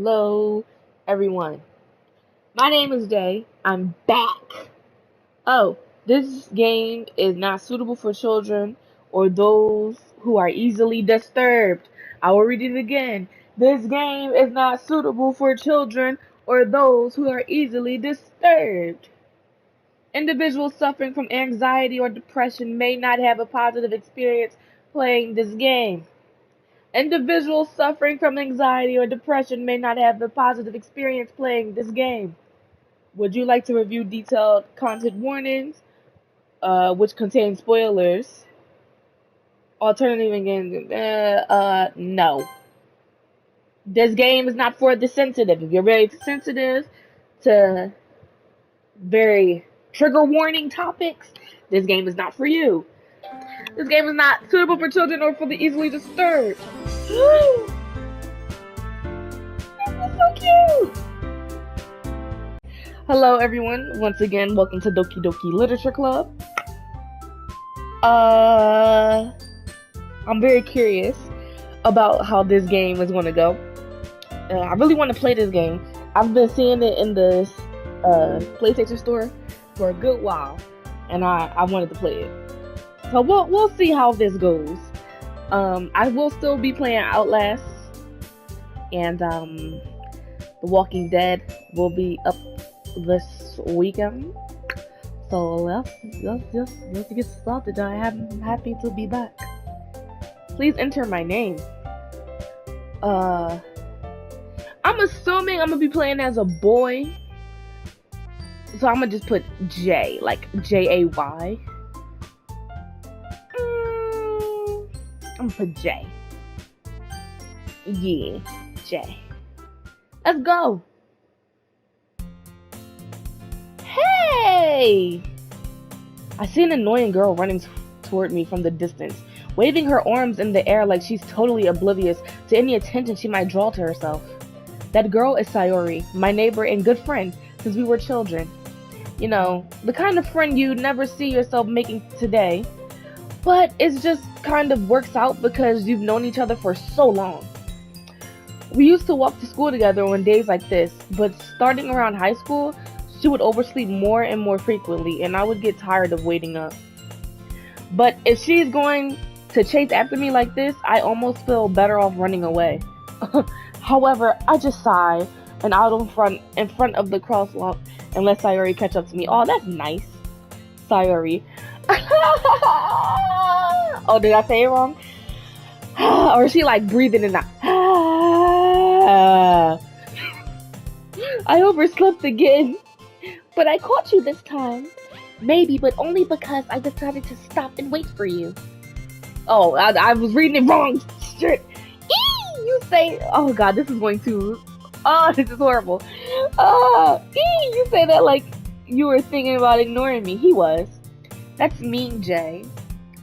Hello, everyone. My name is Day. I'm back. Oh, this game is not suitable for children or those who are easily disturbed. I will read it again. This game is not suitable for children or those who are easily disturbed. Individuals suffering from anxiety or depression may not have a positive experience playing this game. Individuals suffering from anxiety or depression may not have a positive experience playing this game. Would you like to review detailed content warnings, which contain spoilers? Alternative games? No. This game is not for the sensitive. If you're very sensitive to very trigger warning topics, this game is not for you. This game is not suitable for children or for the easily disturbed. This is so cute! Hello everyone, once again, welcome to Doki Literature Club. I'm very curious about how this game is going to go. I really want to play this game. I've been seeing it in the PlayStation Store for a good while, and I wanted to play it. So we'll see how this goes. I will still be playing Outlast, and The Walking Dead will be up this weekend. So let's get started. I'm happy to be back. Please enter my name. I'm assuming I'm gonna be playing as a boy, so I'm gonna just put J, like Jay. I'm gonna put J. Yeah, J. Let's go. Hey! I see an annoying girl running toward me from the distance, waving her arms in the air like she's totally oblivious to any attention she might draw to herself. That girl is Sayori, my neighbor and good friend since we were children. You know, the kind of friend you'd never see yourself making today. But it just kind of works out because you've known each other for so long. We used to walk to school together on days like this, but starting around high school, she would oversleep more and more frequently, and I would get tired of waiting up. But if she's going to chase after me like this, I almost feel better off running away. However, I just sigh and out in front of the crosswalk and let Sayori catch up to me. Oh, that's nice, Sayori. Oh, did I say it wrong? Or is she like breathing in that? I overslept again. But I caught you this time. Maybe, but only because I decided to stop and wait for you. Oh, I was reading it wrong. Shit. You say, oh god, this is going to, oh, this is horrible. You say that like you were thinking about ignoring me. He was. That's mean, Jay.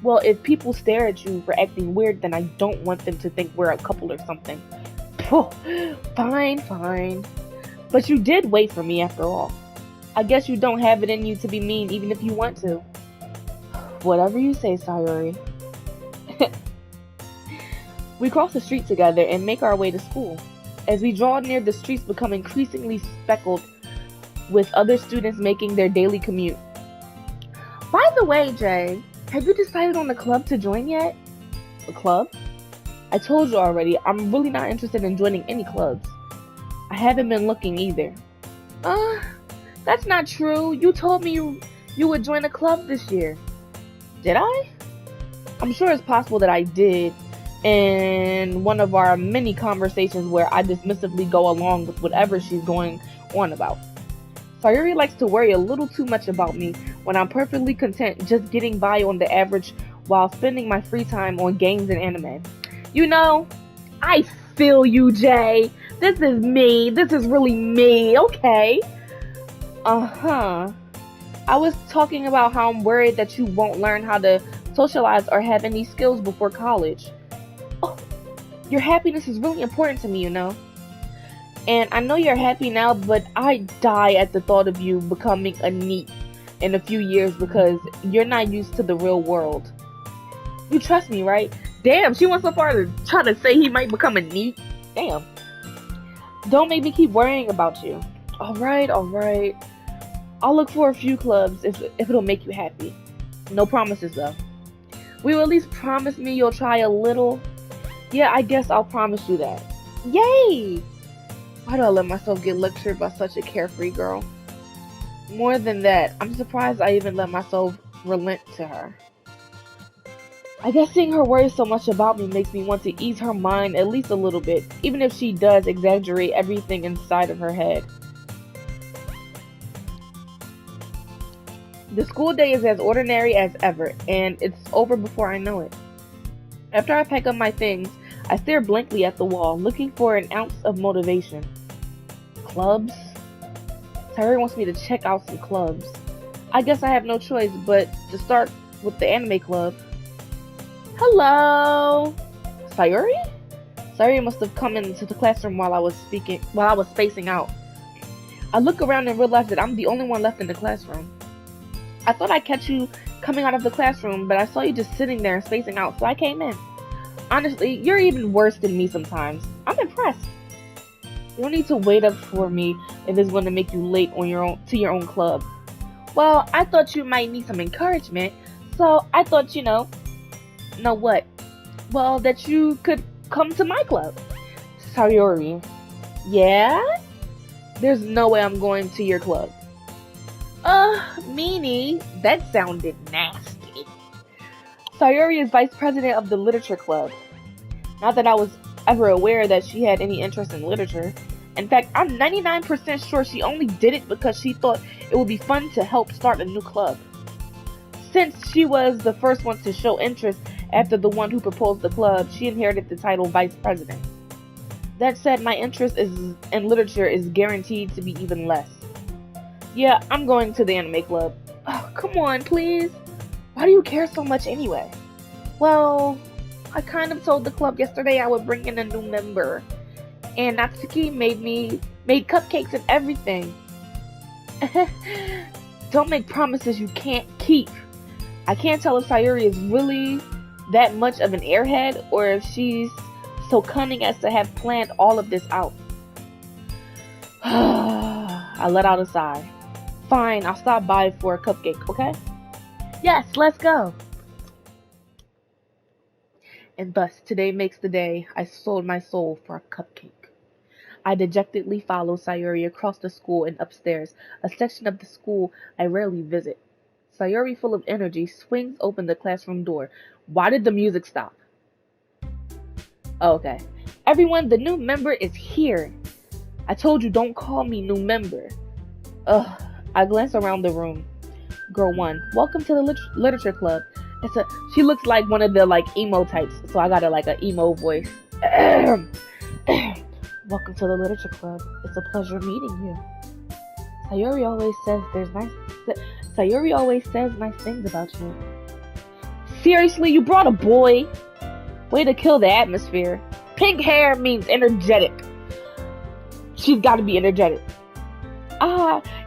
Well, if people stare at you for acting weird, then I don't want them to think we're a couple or something. Fine. But you did wait for me after all. I guess you don't have it in you to be mean even if you want to. Whatever you say, Sayori. We cross the street together and make our way to school. As we draw near, the streets become increasingly speckled with other students making their daily commute. By the way, Jay, have you decided on the club to join yet? A club? I told you already, I'm really not interested in joining any clubs. I haven't been looking either. That's not true. You told me you would join a club this year. Did I? I'm sure it's possible that I did in one of our many conversations where I dismissively go along with whatever she's going on about. Sayori likes to worry a little too much about me when I'm perfectly content just getting by on the average while spending my free time on games and anime. You know, I feel you, Jay. This is me. This is really me, okay? I was talking about how I'm worried that you won't learn how to socialize or have any skills before college. Oh, your happiness is really important to me, you know. And I know you're happy now, but I die at the thought of you becoming a NEET in a few years because you're not used to the real world. You trust me, right? Damn, she went so far to try to say he might become a NEET. Damn. Don't make me keep worrying about you. Alright, alright. I'll look for a few clubs if it'll make you happy. No promises though. Will you at least promise me you'll try a little? Yeah, I guess I'll promise you that. Yay! Why do I let myself get lectured by such a carefree girl? More than that, I'm surprised I even let myself relent to her. I guess seeing her worry so much about me makes me want to ease her mind at least a little bit, even if she does exaggerate everything inside of her head. The school day is as ordinary as ever, and it's over before I know it. After I pack up my things, I stare blankly at the wall, looking for an ounce of motivation. Clubs? Sayori wants me to check out some clubs. I guess I have no choice but to start with the anime club. Hello? Sayori? Sayori must have come into the classroom while I was spacing out. I look around and realize that I'm the only one left in the classroom. I thought I'd catch you coming out of the classroom, but I saw you just sitting there and spacing out, so I came in. Honestly, you're even worse than me sometimes. I'm impressed. You don't need to wait up for me if it's going to make you late on to your own club. Well, I thought you might need some encouragement, so I thought, know what? Well, that you could come to my club. Sayori. Yeah? There's no way I'm going to your club. Meanie, that sounded nasty. Sayori is vice president of the literature club. Not that I was ever aware that she had any interest in literature. In fact, I'm 99% sure she only did it because she thought it would be fun to help start a new club. Since she was the first one to show interest after the one who proposed the club, she inherited the title vice president. That said, my interest in literature is guaranteed to be even less. Yeah, I'm going to the anime club. Oh, come on, please. Why do you care so much anyway? Well, I kind of told the club yesterday I would bring in a new member. And Natsuki made cupcakes and everything. Don't make promises you can't keep. I can't tell if Sayori is really that much of an airhead or if she's so cunning as to have planned all of this out. I let out a sigh. Fine, I'll stop by for a cupcake, okay? Yes, let's go. And thus, today makes the day I sold my soul for a cupcake. I dejectedly follow Sayori across the school and upstairs, a section of the school I rarely visit. Sayori, full of energy, swings open the classroom door. Why did the music stop? Oh, okay. Everyone, the new member is here. I told you don't call me new member. Ugh. I glance around the room. Girl 1, welcome to the literature club. She looks like one of the emo types, so I got an emo voice. Welcome to the literature club. It's a pleasure meeting you. Sayori always says nice things about you. Seriously, you brought a boy? Way to kill the atmosphere. Pink hair means energetic. She's got to be energetic.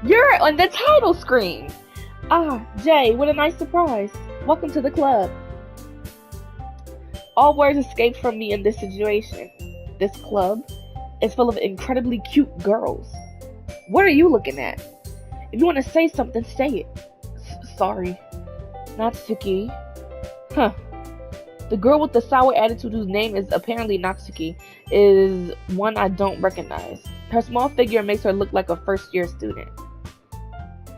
You're on the title screen. Jay, what a nice surprise. Welcome to the club. All words escaped from me in this situation. This club is full of incredibly cute girls. What are you looking at? If you want to say something, say it. Sorry. Natsuki. Huh. The girl with the sour attitude whose name is apparently Natsuki is one I don't recognize. Her small figure makes her look like a first-year student.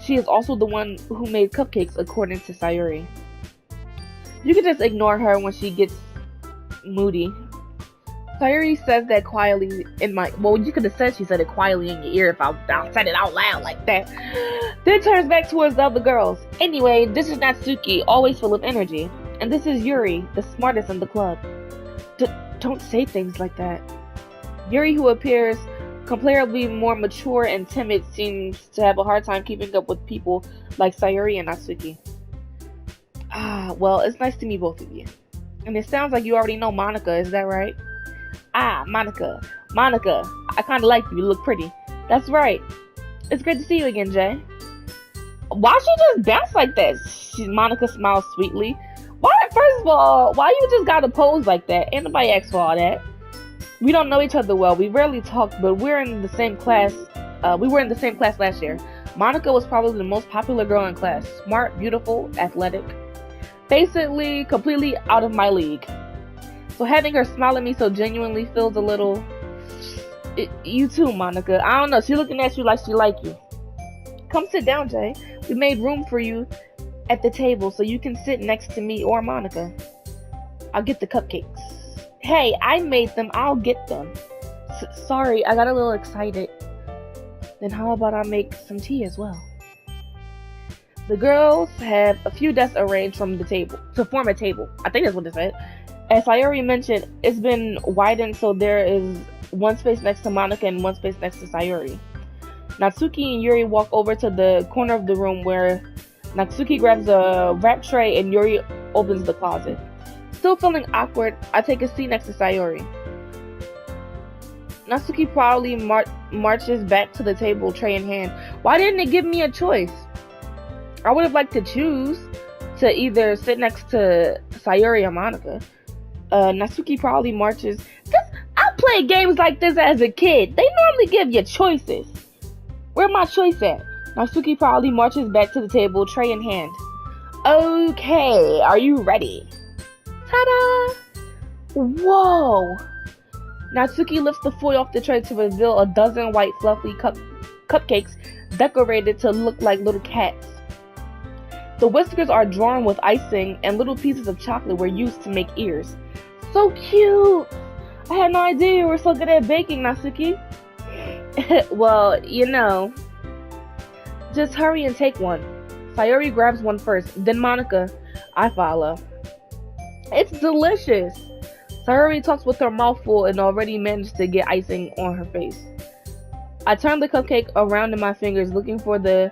She is also the one who made cupcakes, according to Sayori. You can just ignore her when she gets moody. Sayori says that quietly in my... Well, you could have said she said it quietly in your ear if I said it out loud like that. Then turns back towards the other girls. Anyway, this is Natsuki, always full of energy. And this is Yuri, the smartest in the club. Don't say things like that. Yuri, who appears comparatively more mature and timid, seems to have a hard time keeping up with people like Sayori and Natsuki. Well, it's nice to meet both of you. And it sounds like you already know Monica, is that right? Monica. Monica, I kinda like you. You look pretty. That's right. It's great to see you again, Jay. Why she just bounce like that? Monica smiles sweetly. First of all, why you just gotta pose like that? Ain't nobody asked for all that. We don't know each other well. We rarely talk, but we're in the same class. We were in the same class last year. Monica was probably the most popular girl in class. Smart, beautiful, athletic. Basically, completely out of my league. So having her smile at me so genuinely feels a little... You too, Monica. I don't know. She's looking at you like she like you. Come sit down, Jay. We made room for you at the table so you can sit next to me or Monica. I'll get the cupcakes. Hey, I made them. I'll get them. Sorry, I got a little excited. Then how about I make some tea as well? The girls have a few desks arranged from the table to form a table. I think that's what it said. As I already mentioned, it's been widened so there is one space next to Monica and one space next to Sayuri. Natsuki and Yuri walk over to the corner of the room where Natsuki grabs a wrap tray and Yuri opens the closet. Still feeling awkward, I take a seat next to Sayuri. Natsuki proudly marches back to the table, tray in hand. Why didn't it give me a choice? I would have liked to choose to either sit next to Sayuri or Monica. Natsuki proudly marches. I played games like this as a kid. They normally give you choices. Where my choice at? Natsuki proudly marches back to the table, tray in hand. Okay, are you ready? Ta-da! Whoa! Natsuki lifts the foil off the tray to reveal a dozen white fluffy cupcakes decorated to look like little cats. The whiskers are drawn with icing and little pieces of chocolate were used to make ears. So cute! I had no idea you were so good at baking, Natsuki. Well, you know. Just hurry and take one. Sayuri grabs one first, then Monica. I follow. It's delicious. Sayuri talks with her mouth full and already managed to get icing on her face. I turn the cupcake around in my fingers, looking for the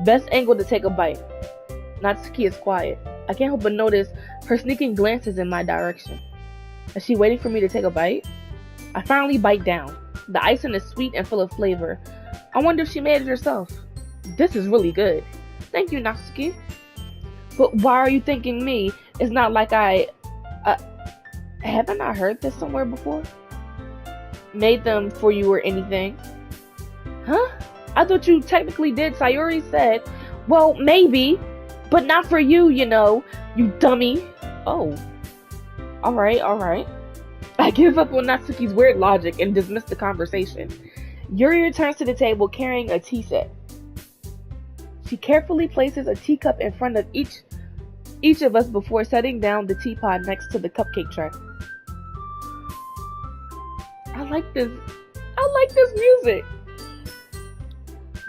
best angle to take a bite. Natsuki is quiet. I can't help but notice her sneaking glances in my direction. Is she waiting for me to take a bite? I finally bite down. The icing is sweet and full of flavor. I wonder if she made it herself. This is really good. Thank you, Natsuki. But why are you thanking me? It's not like haven't I heard this somewhere before? Made them for you or anything? Huh? I thought you technically did. Sayuri said, well, maybe, but not for you, you know, you dummy. Oh. Alright. I give up on Natsuki's weird logic and dismiss the conversation. Yuri returns to the table carrying a tea set. She carefully places a teacup in front of each of us before setting down the teapot next to the cupcake tray. I like this music.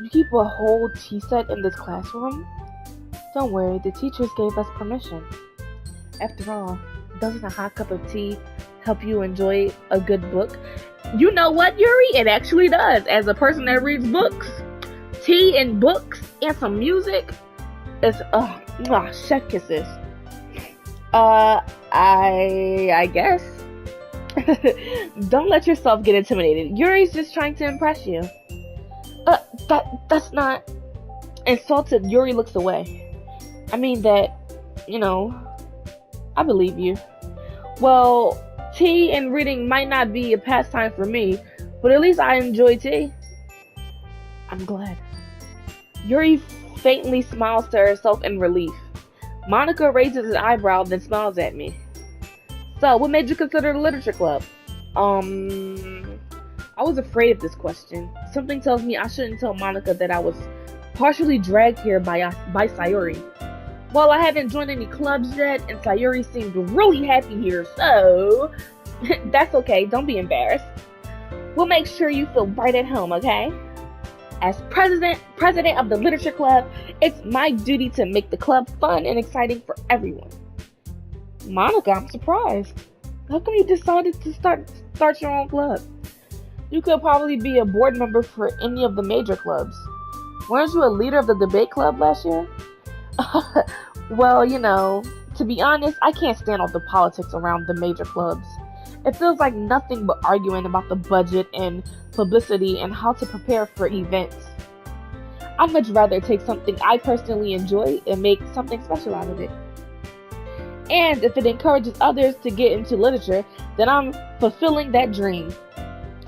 You keep a whole tea set in this classroom? Don't worry, the teachers gave us permission. After all, doesn't a hot cup of tea help you enjoy a good book? You know what, Yuri? It actually does. As a person that reads books, tea and books and some music is chef kisses. I guess. Don't let yourself get intimidated. Yuri's just trying to impress you. That's not... Insulted, Yuri looks away. I mean that, you know, I believe you. Well, tea and reading might not be a pastime for me, but at least I enjoy tea. I'm glad. Yuri faintly smiles to herself in relief. Monica raises an eyebrow, then smiles at me. So, what made you consider the literature club? I was afraid of this question. Something tells me I shouldn't tell Monica that I was partially dragged here by Sayuri. Well, I haven't joined any clubs yet, and Sayuri seemed really happy here, so that's okay. Don't be embarrassed. We'll make sure you feel right at home, okay? As president of the literature club, it's my duty to make the club fun and exciting for everyone. Monica, I'm surprised. How come you decided to start your own club? You could probably be a board member for any of the major clubs. Weren't you a leader of the debate club last year? Well, you know, to be honest, I can't stand all the politics around the major clubs. It feels like nothing but arguing about the budget and publicity and how to prepare for events. I'd much rather take something I personally enjoy and make something special out of it. And if it encourages others to get into literature, then I'm fulfilling that dream.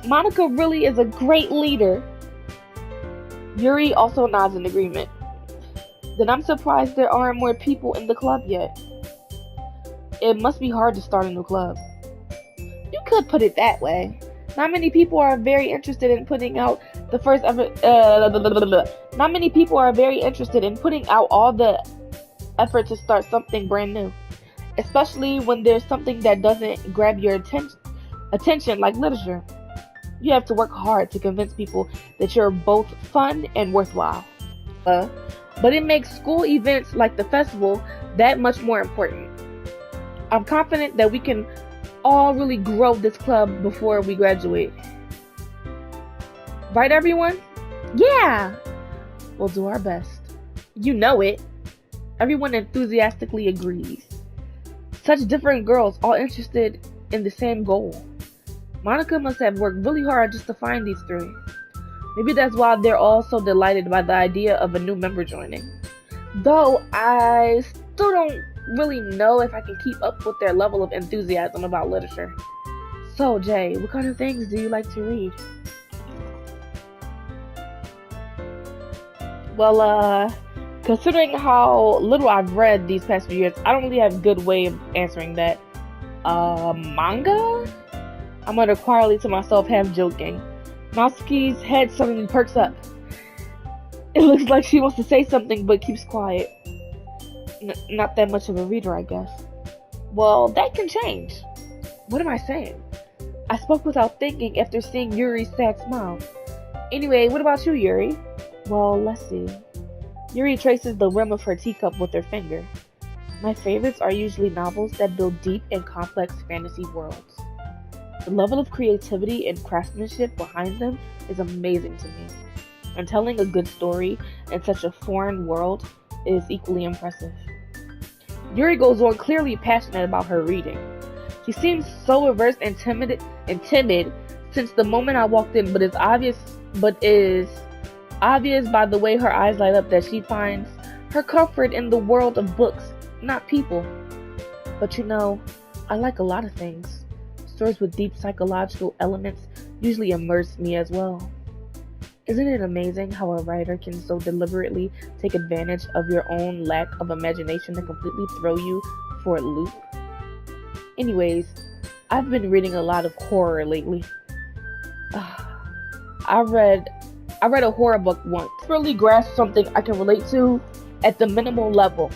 Monica really is a great leader. Yuri also nods in agreement. Then I'm surprised there aren't more people in the club yet. It must be hard to start a new club. You could put it that way. Not many people are very interested in putting out the first ever. Not many people are very interested in putting out all the effort to start something brand new, especially when there's something that doesn't grab your attention like literature. You have to work hard to convince people that you're both fun and worthwhile. But it makes school events like the festival that much more important. I'm confident that we can all really grow this club before we graduate. Right, everyone? Yeah! We'll do our best. You know it. Everyone enthusiastically agrees. Such different girls, all interested in the same goal. Monica must have worked really hard just to find these three. Maybe that's why they're all so delighted by the idea of a new member joining. Though I still don't really know if I can keep up with their level of enthusiasm about literature. So, Jay, what kind of things do you like to read? Well, considering how little I've read these past few years, I don't really have a good way of answering that. Manga? I muttered quietly to myself, half joking. Natsuki's head suddenly perks up. It looks like she wants to say something, but keeps quiet. Not that much of a reader, I guess. Well, that can change. What am I saying? I spoke without thinking after seeing Yuri's sad smile. Anyway, what about you, Yuri? Well, let's see. Yuri traces the rim of her teacup with her finger. My favorites are usually novels that build deep and complex fantasy worlds. The level of creativity and craftsmanship behind them is amazing to me. And telling a good story in such a foreign world is equally impressive. Yuri goes on, clearly passionate about her reading. She seems so reserved and timid since the moment I walked in, but is obvious by the way her eyes light up that she finds her comfort in the world of books, not people. But you know, I like a lot of things. Stories with deep psychological elements usually immerse me as well. Isn't it amazing how a writer can so deliberately take advantage of your own lack of imagination to completely throw you for a loop? Anyways, I've been reading a lot of horror lately. I read a horror book once. Really grasped something I can relate to at the minimal level.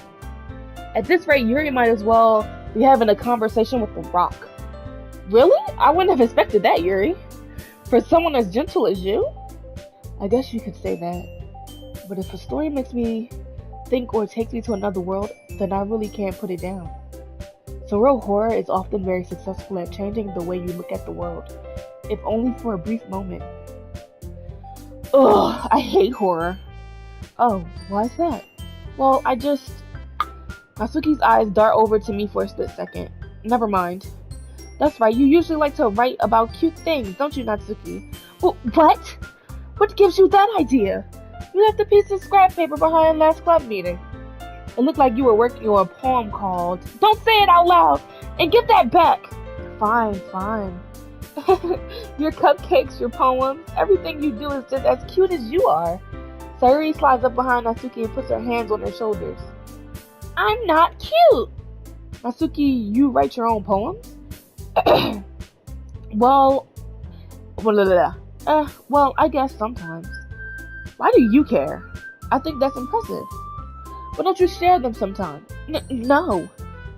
At this rate, Yuri might as well be having a conversation with the rock. Really? I wouldn't have expected that, Yuri. For someone as gentle as you? I guess you could say that. But if a story makes me think or takes me to another world, then I really can't put it down. So real horror is often very successful at changing the way you look at the world, if only for a brief moment. Ugh, I hate horror. Oh, why is that? Well, Natsuki's eyes dart over to me for a split second. Never mind. That's right, you usually like to write about cute things, don't you, Natsuki? What? What gives you that idea? You left a piece of scrap paper behind last club meeting. It looked like you were working on a poem called... Don't say it out loud! And give that back! Fine. Your cupcakes, your poems, everything you do is just as cute as you are. Sayuri slides up behind Natsuki and puts her hands on her shoulders. I'm not cute! Natsuki, you write your own poems? Well, I guess sometimes. Why do you care? I think that's impressive. Why don't you share them sometime? No.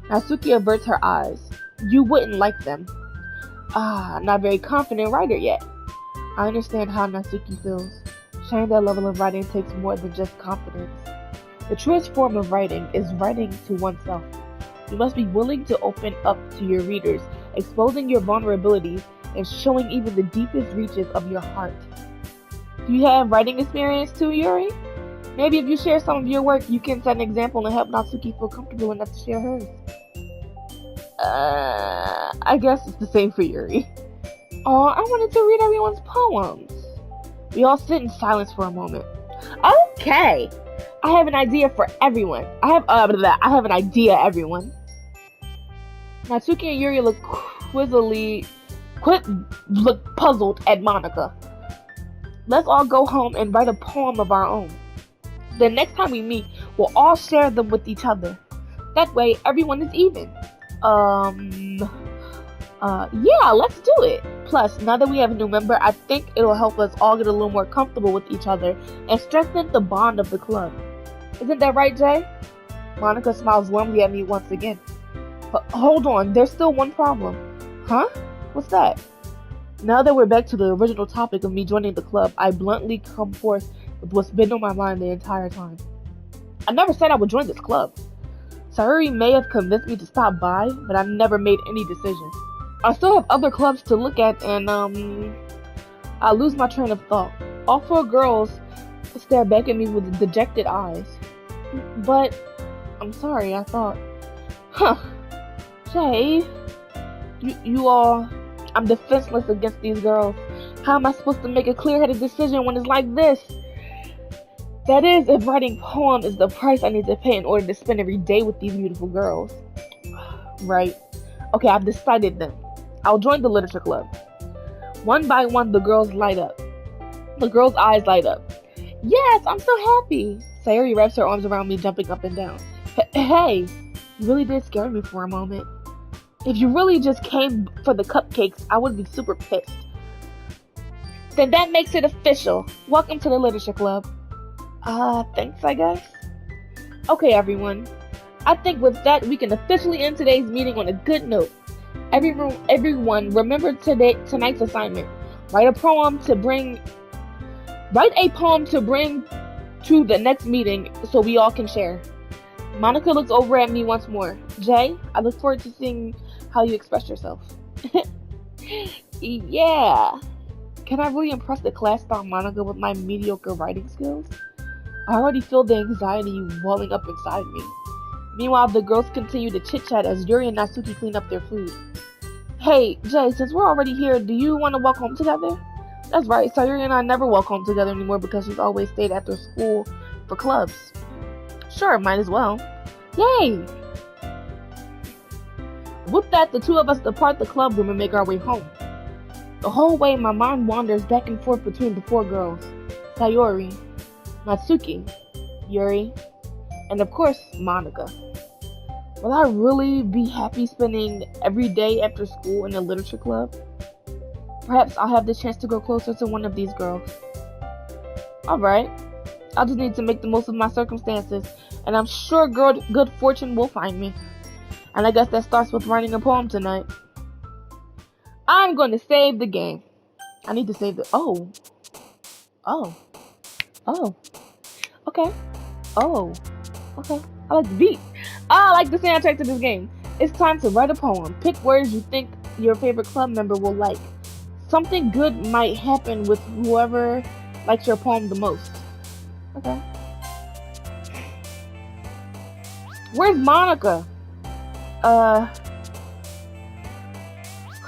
Natsuki averts her eyes. You wouldn't like them. Not very confident writer yet. I understand how Natsuki feels. Sharing that level of writing takes more than just confidence. The truest form of writing is writing to oneself. You must be willing to open up to your readers, exposing your vulnerabilities and showing even the deepest reaches of your heart. Do you have writing experience too, Yuri? Maybe if you share some of your work, you can set an example and help Natsuki feel comfortable enough to share hers. I guess it's the same for Yuri. Oh, I wanted to read everyone's poems. We all sit in silence for a moment. Okay, I have an idea for everyone. I have an idea, everyone. Natsuki and Yuri look puzzled at Monica. Let's all go home and write a poem of our own. The next time we meet, we'll all share them with each other. That way, everyone is even. Yeah, let's do it. Plus, now that we have a new member, I think it'll help us all get a little more comfortable with each other and strengthen the bond of the club. Isn't that right, Jay? Monica smiles warmly at me once again. Hold on, there's still one problem. Huh? What's that? Now that we're back to the original topic of me joining the club, I bluntly come forth with what's been on my mind the entire time. I never said I would join this club. Sayuri may have convinced me to stop by, but I never made any decision. I still have other clubs to look at, and I lose my train of thought. All four girls stare back at me with dejected eyes. But, I'm sorry, I thought. Jay, you all, I'm defenseless against these girls. How am I supposed to make a clear-headed decision when it's like this? That is, if writing poem is the price I need to pay in order to spend every day with these beautiful girls. Right. Okay, I've decided then. I'll join the literature club. One by one, the girls light up. The girls' eyes light up. Yes, I'm so happy. Sayuri wraps her arms around me, jumping up and down. Hey, you really did scare me for a moment. If you really just came for the cupcakes, I would be super pissed. Then that makes it official. Welcome to the literature club. Thanks, I guess. Okay, everyone. I think with that, we can officially end today's meeting on a good note. Everyone, remember tonight's assignment. Write a poem to bring to the next meeting so we all can share. Monica looks over at me once more. Jay, I look forward to seeing how you express yourself. Yeah. Can I really impress the class star Monica with my mediocre writing skills? I already feel the anxiety welling up inside me. Meanwhile, the girls continue to chit-chat as Yuri and Natsuki clean up their food. Hey, Jay, since we're already here, do you want to walk home together? That's right, Sayuri and I never walk home together anymore because she's always stayed after school for clubs. Sure, might as well. Yay! With that, the two of us depart the club room and make our way home. The whole way, my mind wanders back and forth between the four girls. Sayuri, Natsuki, Yuri, and of course, Monica. Will I really be happy spending every day after school in a literature club? Perhaps I'll have the chance to grow closer to one of these girls. Alright, I'll just need to make the most of my circumstances, and I'm sure good fortune will find me. And I guess that starts with writing a poem tonight. I'm going to save the game. I need to save the... Oh. Okay. Okay. I like the beat. I like the soundtrack to this game. It's time to write a poem. Pick words you think your favorite club member will like. Something good might happen with whoever likes your poem the most. Okay. Where's Monica?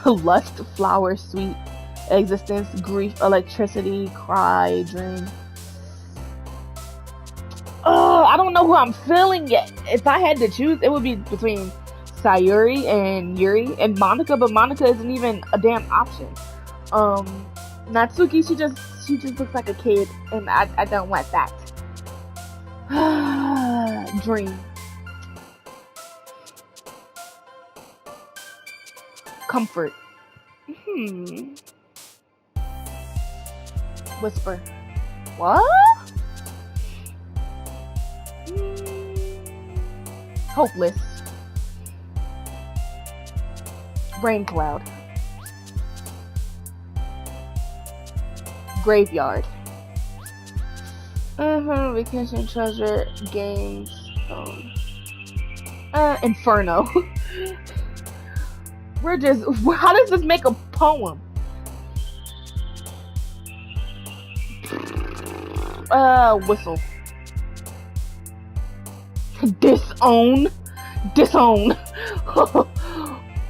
Lust, flower, sweet, existence, grief, electricity, cry, dream. I don't know who I'm feeling yet. If I had to choose, it would be between Sayuri and Yuri and Monica, but Monica isn't even a damn option. Natsuki, she just looks like a kid, and I don't want that. Dream. Comfort. Whisper. What? Hopeless. Rain cloud. Graveyard. Vacation treasure. Games. Inferno. How does this make a poem? Whistle. Disown.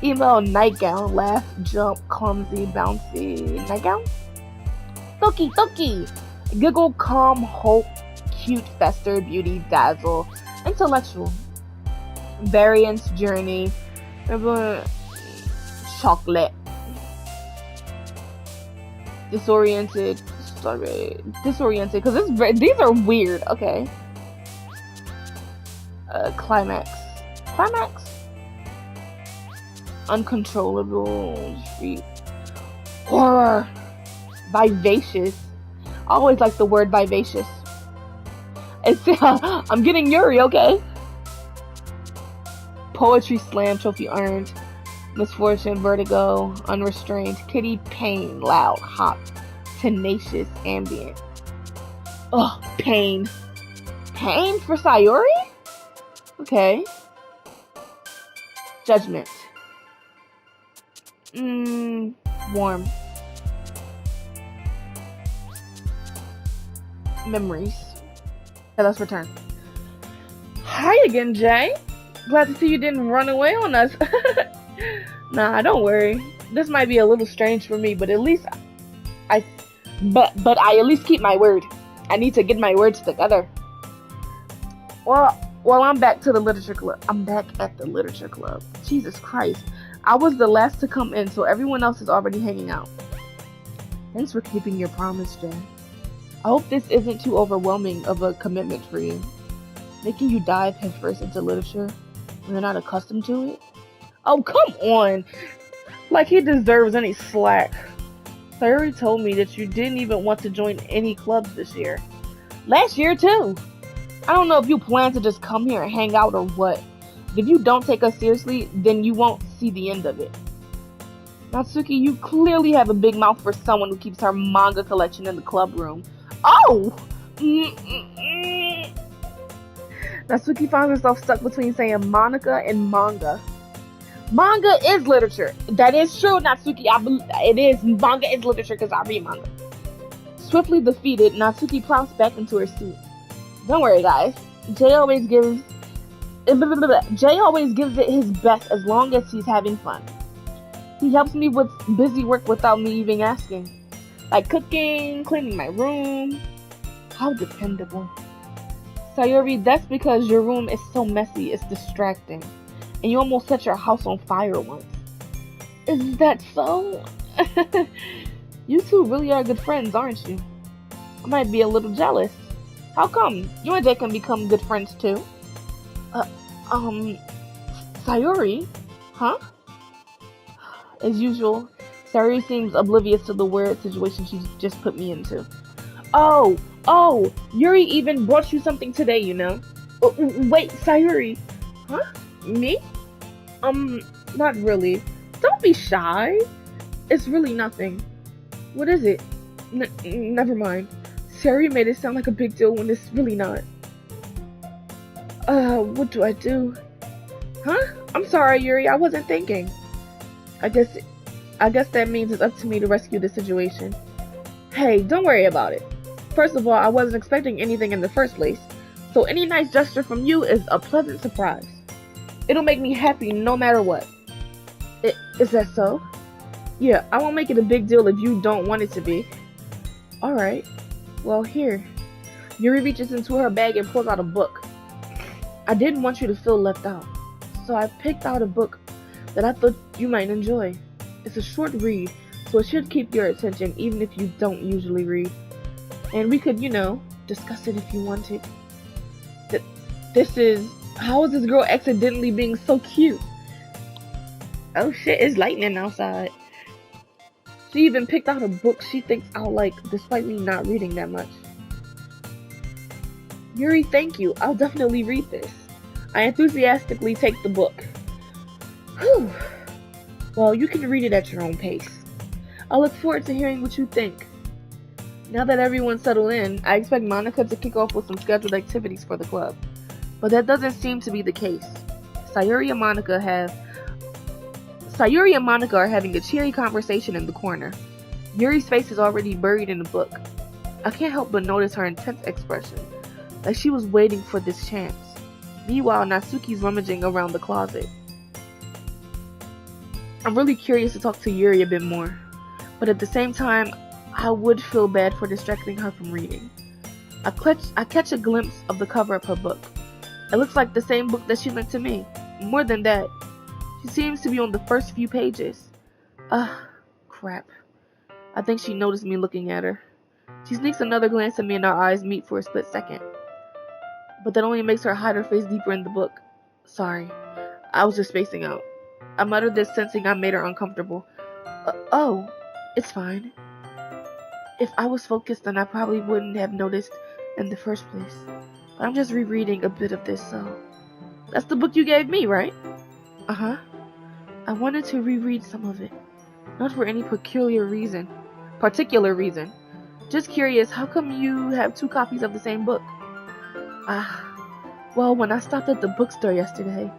Email, nightgown, laugh, jump, clumsy, bouncy, nightgown. Doki. Giggle, calm, hope, cute, fester, beauty, dazzle, intellectual. Variance, journey, Chocolate. Disoriented. Sorry. Disoriented. Because these are weird. Okay. Climax. Climax? Uncontrollable. Street. Horror. Vivacious. I always like the word vivacious. I'm getting Yuri, okay? Poetry slam trophy earned. Misfortune, vertigo, unrestrained. Kitty, pain, loud, hot, tenacious, ambient. Ugh, pain. Pain for Sayuri? Okay. Judgment. Warm. Memories. Okay, let's return. Hi again, Jay. Glad to see you didn't run away on us. Nah, don't worry. This might be a little strange for me, but at least I at least keep my word. I need to get my words together. Well, I'm back to the literature club. I'm back at the literature club. Jesus Christ. I was the last to come in, so everyone else is already hanging out. Thanks for keeping your promise, Jay. I hope this isn't too overwhelming of a commitment for you. Making you dive headfirst into literature when you're not accustomed to it? Oh, come on! Like he deserves any slack. Sayuri told me that you didn't even want to join any clubs this year. Last year, too! I don't know if you plan to just come here and hang out or what. If you don't take us seriously, then you won't see the end of it. Natsuki, you clearly have a big mouth for someone who keeps her manga collection in the club room. Oh! Natsuki finds herself stuck between saying Monica and manga. Manga is literature. That is true, Natsuki. It is. Manga is literature because I read manga. Swiftly defeated, Natsuki plops back into her seat. Don't worry, guys. Jay always gives it his best as long as he's having fun. He helps me with busy work without me even asking. Like cooking, cleaning my room. How dependable. Sayuri, that's because your room is so messy, it's distracting. And you almost set your house on fire once. Is that so? You two really are good friends, aren't you? I might be a little jealous. How come? You and Jay can become good friends too. Sayuri? Huh? As usual, Sayuri seems oblivious to the weird situation she just put me into. Oh, Yuri even brought you something today, you know. Wait, Sayuri. Huh? Me? Not really. Don't be shy. It's really nothing. What is it? Never mind. Sayuri made it sound like a big deal when it's really not. What do I do? Huh? I'm sorry, Yuri. I wasn't thinking. I guess that means it's up to me to rescue the situation. Hey, don't worry about it. First of all, I wasn't expecting anything in the first place, so any nice gesture from you is a pleasant surprise. It'll make me happy no matter what. Is that so? Yeah, I won't make it a big deal if you don't want it to be. Alright. Well, here. Yuri reaches into her bag and pulls out a book. I didn't want you to feel left out, so I picked out a book that I thought you might enjoy. It's a short read, so it should keep your attention even if you don't usually read. And we could, discuss it if you wanted. This is... How is this girl accidentally being so cute? Oh shit, it's lightning outside. She even picked out a book she thinks I'll like, despite me not reading that much. Yuri, thank you. I'll definitely read this. I enthusiastically take the book. Whew. Well, you can read it at your own pace. I look forward to hearing what you think. Now that everyone's settled in, I expect Monica to kick off with some scheduled activities for the club. But that doesn't seem to be the case. Sayuri and Monica are having a cheery conversation in the corner. Yuri's face is already buried in the book. I can't help but notice her intense expression, like she was waiting for this chance. Meanwhile, Natsuki's rummaging around the closet. I'm really curious to talk to Yuri a bit more, but at the same time, I would feel bad for distracting her from reading. I catch a glimpse of the cover of her book. It looks like the same book that she lent to me. More than that, She seems to be on the first few pages. Crap. I think she noticed me looking at her. She sneaks another glance at me and our eyes meet for a split second. But that only makes her hide her face deeper in the book. Sorry. I was just spacing out. I muttered this, sensing I made her uncomfortable. Oh, it's fine. If I was focused, then I probably wouldn't have noticed in the first place. But I'm just rereading a bit of this, so... That's the book you gave me, right? Uh-huh. I wanted to reread some of it. Not for any particular reason. Just curious, how come you have 2 copies of the same book? Well, when I stopped at the bookstore yesterday...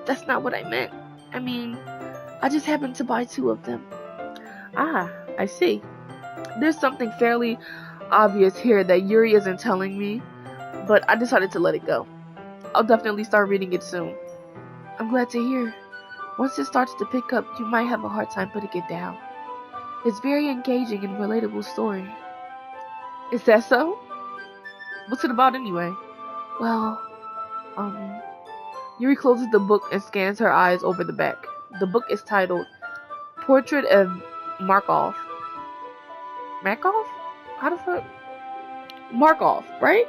that's not what I meant. I mean, I just happened to buy 2 of them. I see. There's something fairly obvious here that Yuri isn't telling me, but I decided to let it go. I'll definitely start reading it soon. I'm glad to hear. Once it starts to pick up, you might have a hard time putting it down. It's very engaging and relatable story. Is that so? What's it about anyway? Well, Yuri closes the book and scans her eyes over the back. The book is titled Portrait of Markov. Markov? How the fuck? Markov, right?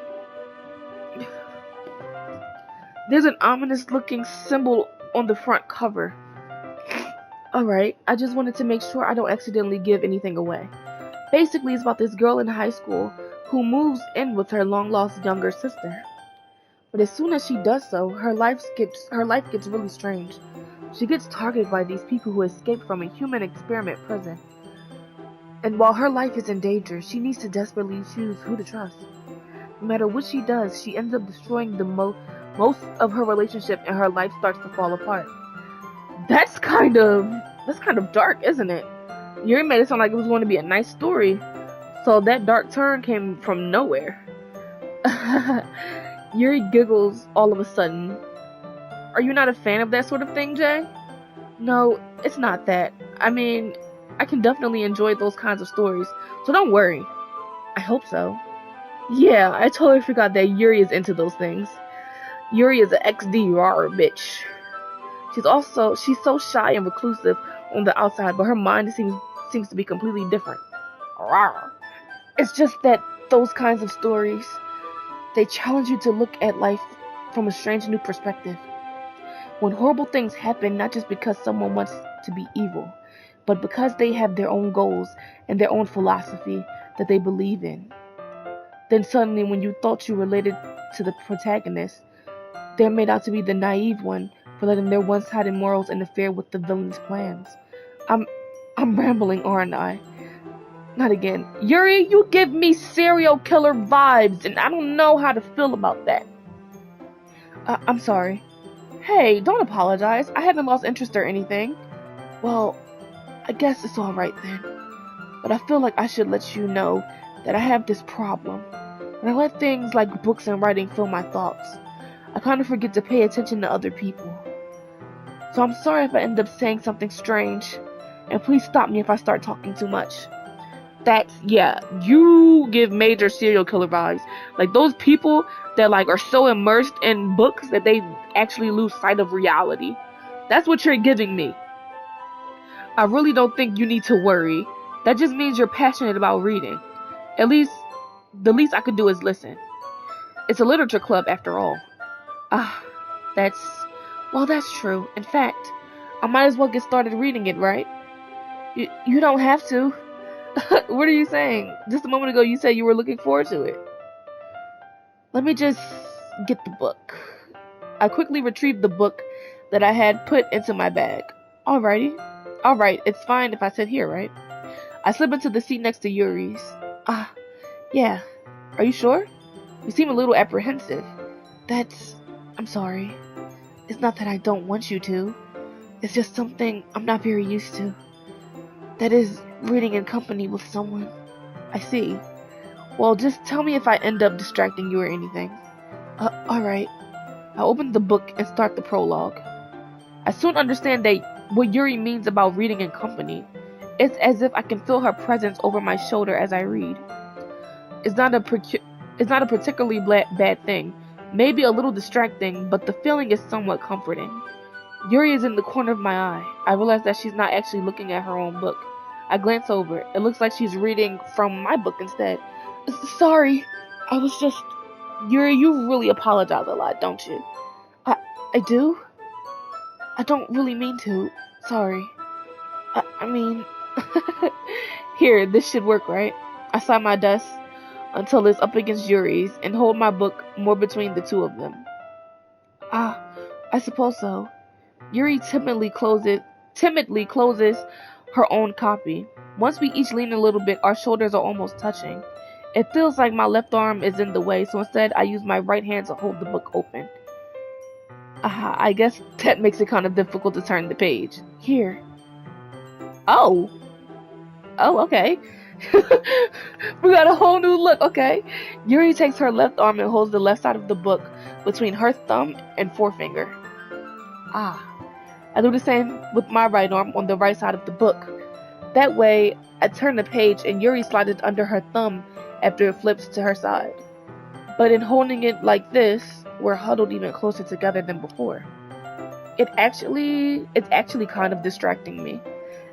There's an ominous looking symbol on the front cover. Alright, I just wanted to make sure I don't accidentally give anything away. Basically, it's about this girl in high school who moves in with her long-lost younger sister. But as soon as she does so, her life gets really strange. She gets targeted by these people who escaped from a human experiment prison. And while her life is in danger, she needs to desperately choose who to trust. No matter what she does, she ends up destroying the most of her relationship, and her life starts to fall apart. That's kind of dark, isn't it? Yuri made it sound like it was going to be a nice story, so that dark turn came from nowhere. Yuri giggles all of a sudden. Are you not a fan of that sort of thing, Jay? No, it's not that. I mean, I can definitely enjoy those kinds of stories, so don't worry. I hope so. Yeah, I totally forgot that Yuri is into those things. Yuri is an XD rawr bitch. She's so shy and reclusive on the outside, but her mind seems to be completely different. Rawr. It's just that those kinds of stories, they challenge you to look at life from a strange new perspective. When horrible things happen, not just because someone wants to be evil, but because they have their own goals and their own philosophy that they believe in. Then suddenly, when you thought you related to the protagonist, they're made out to be the naive one for letting their one-sided morals interfere with the villain's plans. I'm rambling, aren't I? Not again. Yuri, you give me serial killer vibes, and I don't know how to feel about that. I'm sorry. Hey, don't apologize. I haven't lost interest or anything. Well, I guess it's alright then. But I feel like I should let you know that I have this problem. When I let things like books and writing fill my thoughts, I kind of forget to pay attention to other people. So I'm sorry if I end up saying something strange, and please stop me if I start talking too much. You give major serial killer vibes. Like those people that like are so immersed in books that they actually lose sight of reality. That's what you're giving me. I really don't think you need to worry. That just means you're passionate about reading. At least, the least I could do is listen. It's a literature club after all. That's true. In fact, I might as well get started reading it, right? You don't have to. What are you saying? Just a moment ago you said you were looking forward to it. Let me just get the book. I quickly retrieved the book that I had put into my bag. Alright, it's fine if I sit here, right? I slip into the seat next to Yuri's. Yeah. Are you sure? You seem a little apprehensive. I'm sorry. It's not that I don't want you to. It's just something I'm not very used to. That is, reading in company with someone. I see. Well, just tell me if I end up distracting you or anything. Alright. I open the book and start the prologue. I soon understand that what Yuri means about reading in company. It's as if I can feel her presence over my shoulder as I read. It's not a particularly bad thing. Maybe a little distracting, but the feeling is somewhat comforting. Yuri is in the corner of my eye. I realize that she's not actually looking at her own book. I glance over. It looks like she's reading from my book instead. Sorry, I was just... Yuri, you really apologize a lot, don't you? I do? I don't really mean to. Sorry. I mean... Here, this should work, right? I sign my desk until it's up against Yuri's and hold my book more between the two of them. I suppose so. Yuri timidly closes her own copy. Once we each lean a little bit, our shoulders are almost touching. It feels like my left arm is in the way, so instead I use my right hand to hold the book open. I guess that makes it kind of difficult to turn the page. Here. Oh, okay. We got a whole new look, okay. Yuri takes her left arm and holds the left side of the book between her thumb and forefinger. I do the same with my right arm on the right side of the book. That way, I turn the page and Yuri slides it under her thumb after it flips to her side. But in holding it like this, we're huddled even closer together than before. It's actually kind of distracting me.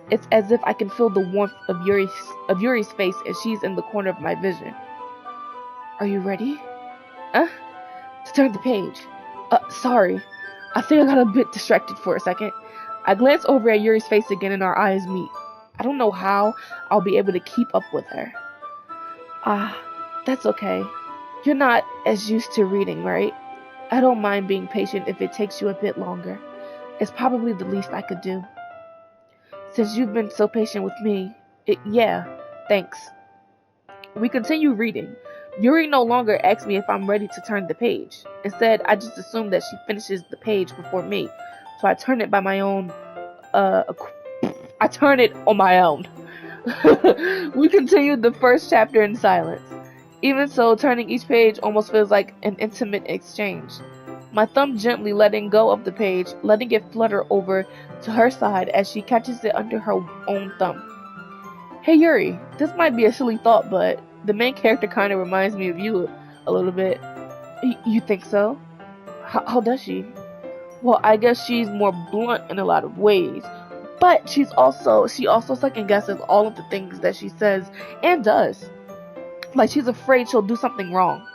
It's as if I can feel the warmth of Yuri's face as she's in the corner of my vision. Are you ready? To turn the page. Sorry. I think I got a bit distracted for a second. I glance over at Yuri's face again and our eyes meet. I don't know how I'll be able to keep up with her. That's okay. You're not as used to reading, right? I don't mind being patient if it takes you a bit longer. It's probably the least I could do. Since you've been so patient with me, yeah, thanks. We continue reading. Yuri no longer asks me if I'm ready to turn the page. Instead, I just assume that she finishes the page before me, so I turn it by my own. I turn it on my own. We continue the first chapter in silence. Even so, turning each page almost feels like an intimate exchange. My thumb gently letting go of the page, letting it flutter over to her side as she catches it under her own thumb. Hey Yuri, this might be a silly thought, but the main character kind of reminds me of you a little bit. You think so? How does she? Well, I guess she's more blunt in a lot of ways, but she also second guesses all of the things that she says and does. Like she's afraid she'll do something wrong.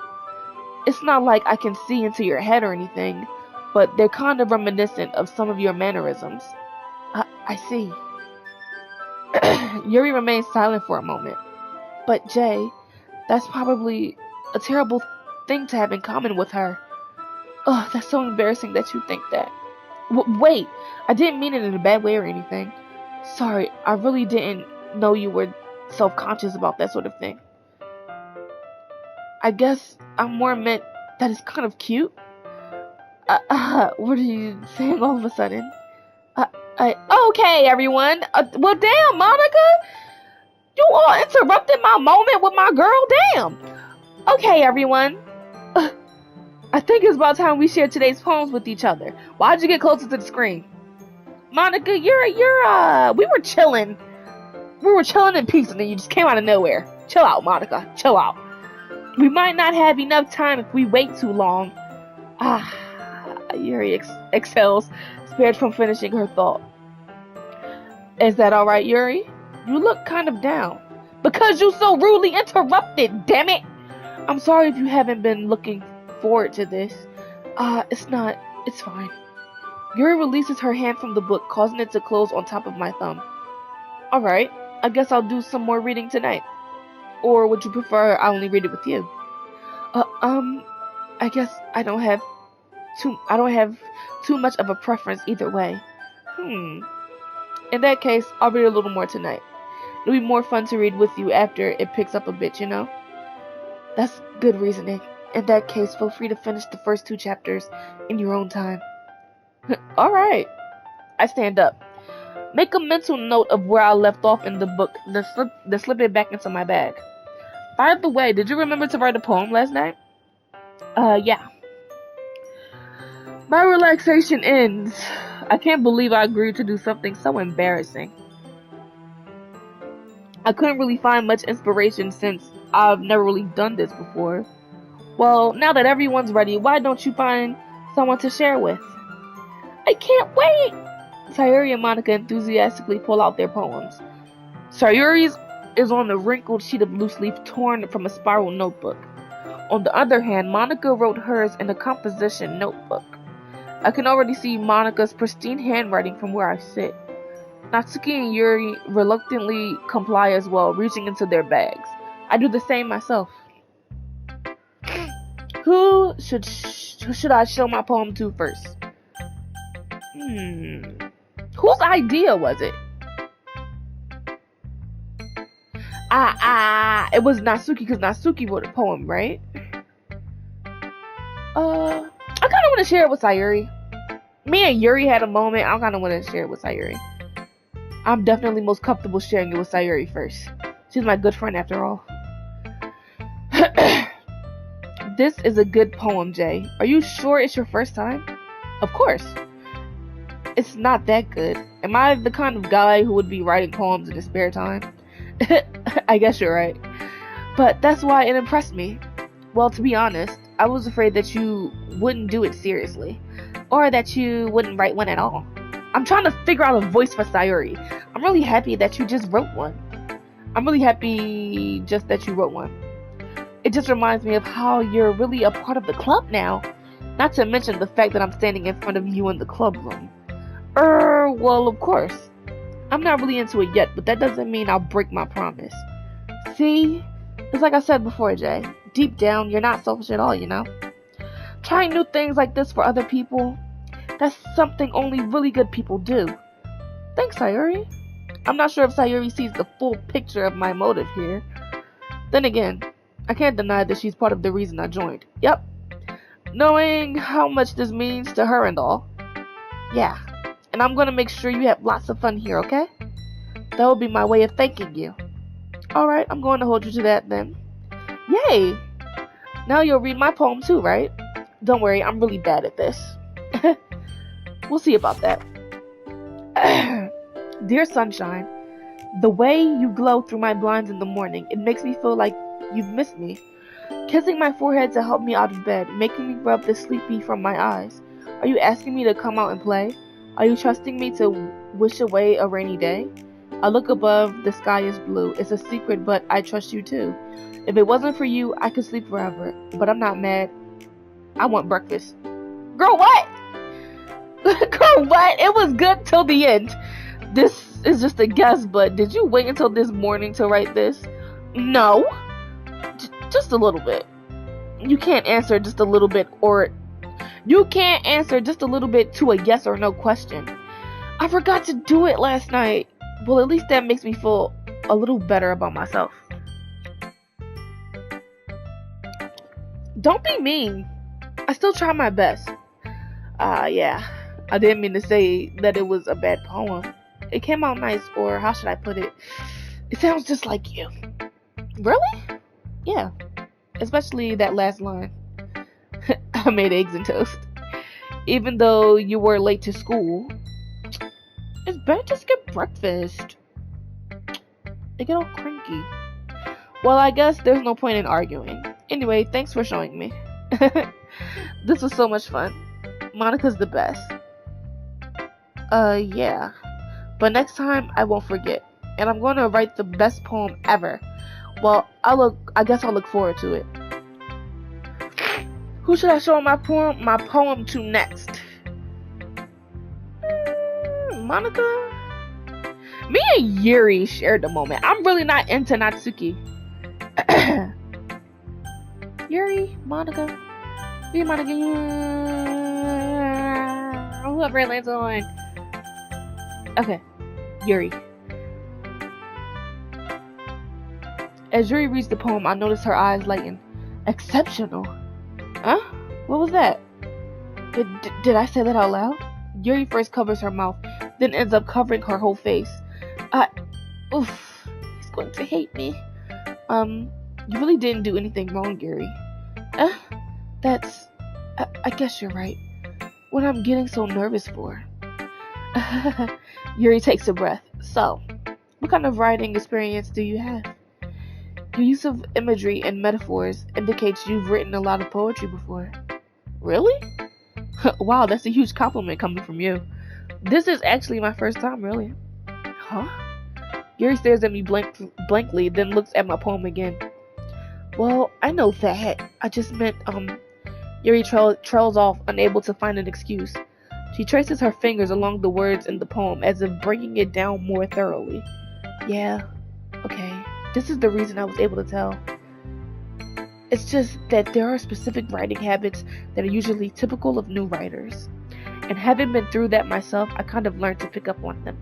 It's not like I can see into your head or anything, but they're kind of reminiscent of some of your mannerisms. I see. Yuri remains silent for a moment. But Jay, that's probably a terrible thing to have in common with her. Ugh, that's so embarrassing that you think that. Wait, I didn't mean it in a bad way or anything. Sorry, I really didn't know you were self-conscious about that sort of thing. I guess I more meant that it's kind of cute. What are you saying all of a sudden? Okay, everyone. Well, damn, Monica. You all interrupted my moment with my girl. Damn. Okay, everyone. I think it's about time we share today's poems with each other. Why'd you get closer to the screen? Monica, we were chilling. We were chilling in peace and then you just came out of nowhere. Chill out, Monica. Chill out. We might not have enough time if we wait too long. Yuri exhales, spared from finishing her thought. Is that alright, Yuri? You look kind of down. Because you so rudely interrupted, damn it! I'm sorry if you haven't been looking forward to this. It's fine. Yuri releases her hand from the book, causing it to close on top of my thumb. Alright, I guess I'll do some more reading tonight. Or would you prefer I only read it with you? I guess I don't have too much of a preference either way. In that case, I'll read a little more tonight. It'll be more fun to read with you after it picks up a bit, you know? That's good reasoning. In that case, feel free to finish the first 2 chapters in your own time. Alright. I stand up. Make a mental note of where I left off in the book, then slip it back into my bag. By the way, did you remember to write a poem last night? Yeah. My relaxation ends. I can't believe I agreed to do something so embarrassing. I couldn't really find much inspiration since I've never really done this before. Well, now that everyone's ready, why don't you find someone to share with? I can't wait! Sayuri and Monica enthusiastically pull out their poems. Sayuri's is on a wrinkled sheet of loose leaf torn from a spiral notebook. On the other hand, Monica wrote hers in a composition notebook. I can already see Monica's pristine handwriting from where I sit. Natsuki and Yuri reluctantly comply as well, reaching into their bags. I do the same myself. Who should I show my poem to first? Whose idea was it? It was Natsuki, because Natsuki wrote a poem, right? I kind of want to share it with Sayuri. Me and Yuri had a moment. I kind of want to share it with Sayuri. I'm definitely most comfortable sharing it with Sayuri first. She's my good friend after all. This is a good poem, Jay. Are you sure it's your first time? Of course. It's not that good. Am I the kind of guy who would be writing poems in his spare time? I guess you're right. But that's why it impressed me. Well, to be honest, I was afraid that you wouldn't do it seriously. Or that you wouldn't write one at all. I'm trying to figure out a voice for Sayuri. I'm really happy that you just wrote one. I'm really happy just that you wrote one. It just reminds me of how you're really a part of the club now. Not to mention the fact that I'm standing in front of you in the club room. Well, of course. I'm not really into it yet, but that doesn't mean I'll break my promise. See? It's like I said before, Jay. Deep down, you're not selfish at all, you know? Trying new things like this for other people, that's something only really good people do. Thanks, Sayuri. I'm not sure if Sayuri sees the full picture of my motive here. Then again, I can't deny that she's part of the reason I joined. Yep. Knowing how much this means to her and all. Yeah. And I'm gonna make sure you have lots of fun here, okay? That will be my way of thanking you. Alright, I'm going to hold you to that then. Yay! Now you'll read my poem too, right? Don't worry, I'm really bad at this. We'll see about that. Dear sunshine, the way you glow through my blinds in the morning, it makes me feel like you've missed me. Kissing my forehead to help me out of bed, making me rub the sleepy from my eyes. Are you asking me to come out and play? Are you trusting me to wish away a rainy day? I look above, the sky is blue. It's a secret, but I trust you too. If it wasn't for you, I could sleep forever. But I'm not mad. I want breakfast. Girl, what? Girl, what? It was good till the end. This is just a guess, but did you wait until this morning to write this? No. Just a little bit. You can't answer just a little bit, or you can't answer just a little bit to a yes or no question. I forgot to do it last night. Well, at least that makes me feel a little better about myself. Don't be mean. I still try my best. Yeah. I didn't mean to say that it was a bad poem. It came out nice, or how should I put it? It sounds just like you. Really? Yeah. Especially that last line. I made eggs and toast. Even though you were late to school, it's better to skip breakfast. They get all cranky. Well, I guess there's no point in arguing. Anyway, thanks for showing me. This was so much fun. Monica's the best. Yeah. But next time, I won't forget. And I'm going to write the best poem ever. Well, I guess I'll look forward to it. Who should I show my poem to next? Monica? Me and Yuri shared the moment. I'm really not into Natsuki. Yuri, Monica. Yuri, Monica. Whoever it lands on. Okay. Yuri. As Yuri reads the poem, I notice her eyes lighten. Exceptional. Huh? What was that? Did I say that out loud? Yuri first covers her mouth, then ends up covering her whole face. Oof. He's going to hate me. You really didn't do anything wrong, Yuri. I guess you're right. What I'm getting so nervous for. Yuri takes a breath. So, what kind of writing experience do you have? Your use of imagery and metaphors indicates you've written a lot of poetry before. Really? Wow, that's a huge compliment coming from you. This is actually my first time, really. Huh? Yuri stares at me blankly, then looks at my poem again. Well, I know that. I just meant, Yuri trails off, unable to find an excuse. She traces her fingers along the words in the poem, as if breaking it down more thoroughly. Yeah, okay. This is the reason I was able to tell. It's just that there are specific writing habits that are usually typical of new writers. And having been through that myself, I kind of learned to pick up on them.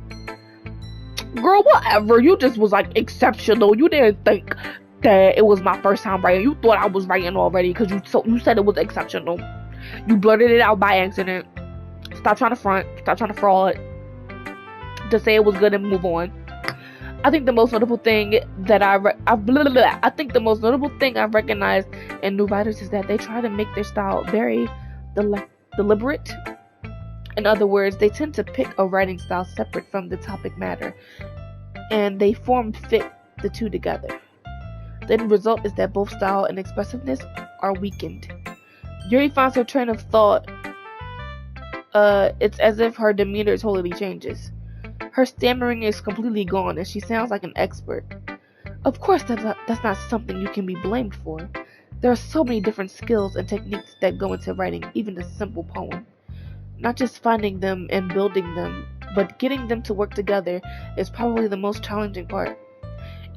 Girl, whatever. You just was like exceptional. You didn't think that it was my first time writing. You thought I was writing already because you said it was exceptional. You blurted it out by accident. Stop trying to front. Stop trying to fraud. Just say it was good and move on. I think the most notable thing that I think the most notable thing I've recognized in new writers is that they try to make their style very deliberate. In other words, they tend to pick a writing style separate from the topic matter, and they fit the two together. The end result is that both style and expressiveness are weakened. Yuri finds her train of thought. It's as if her demeanor totally changes. Her stammering is completely gone, and she sounds like an expert. Of course, that's not something you can be blamed for. There are so many different skills and techniques that go into writing even a simple poem. Not just finding them and building them, but getting them to work together is probably the most challenging part.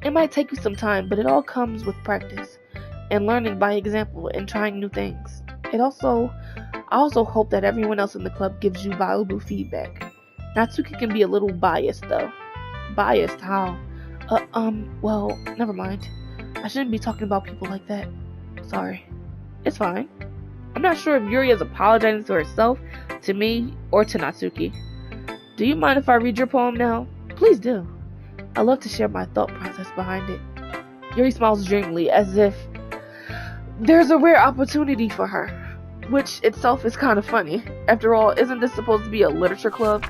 It might take you some time, but it all comes with practice and learning by example and trying new things. I also hope that everyone else in the club gives you valuable feedback. Natsuki can be a little biased though. Biased? How? Well, never mind. I shouldn't be talking about people like that. Sorry. It's fine. I'm not sure if Yuri is apologizing to herself, to me, or to Natsuki. Do you mind if I read your poem now? Please do. I love to share my thought process behind it. Yuri smiles dreamily, as if there's a rare opportunity for her, which itself is kind of funny. After all, isn't this supposed to be a literature club?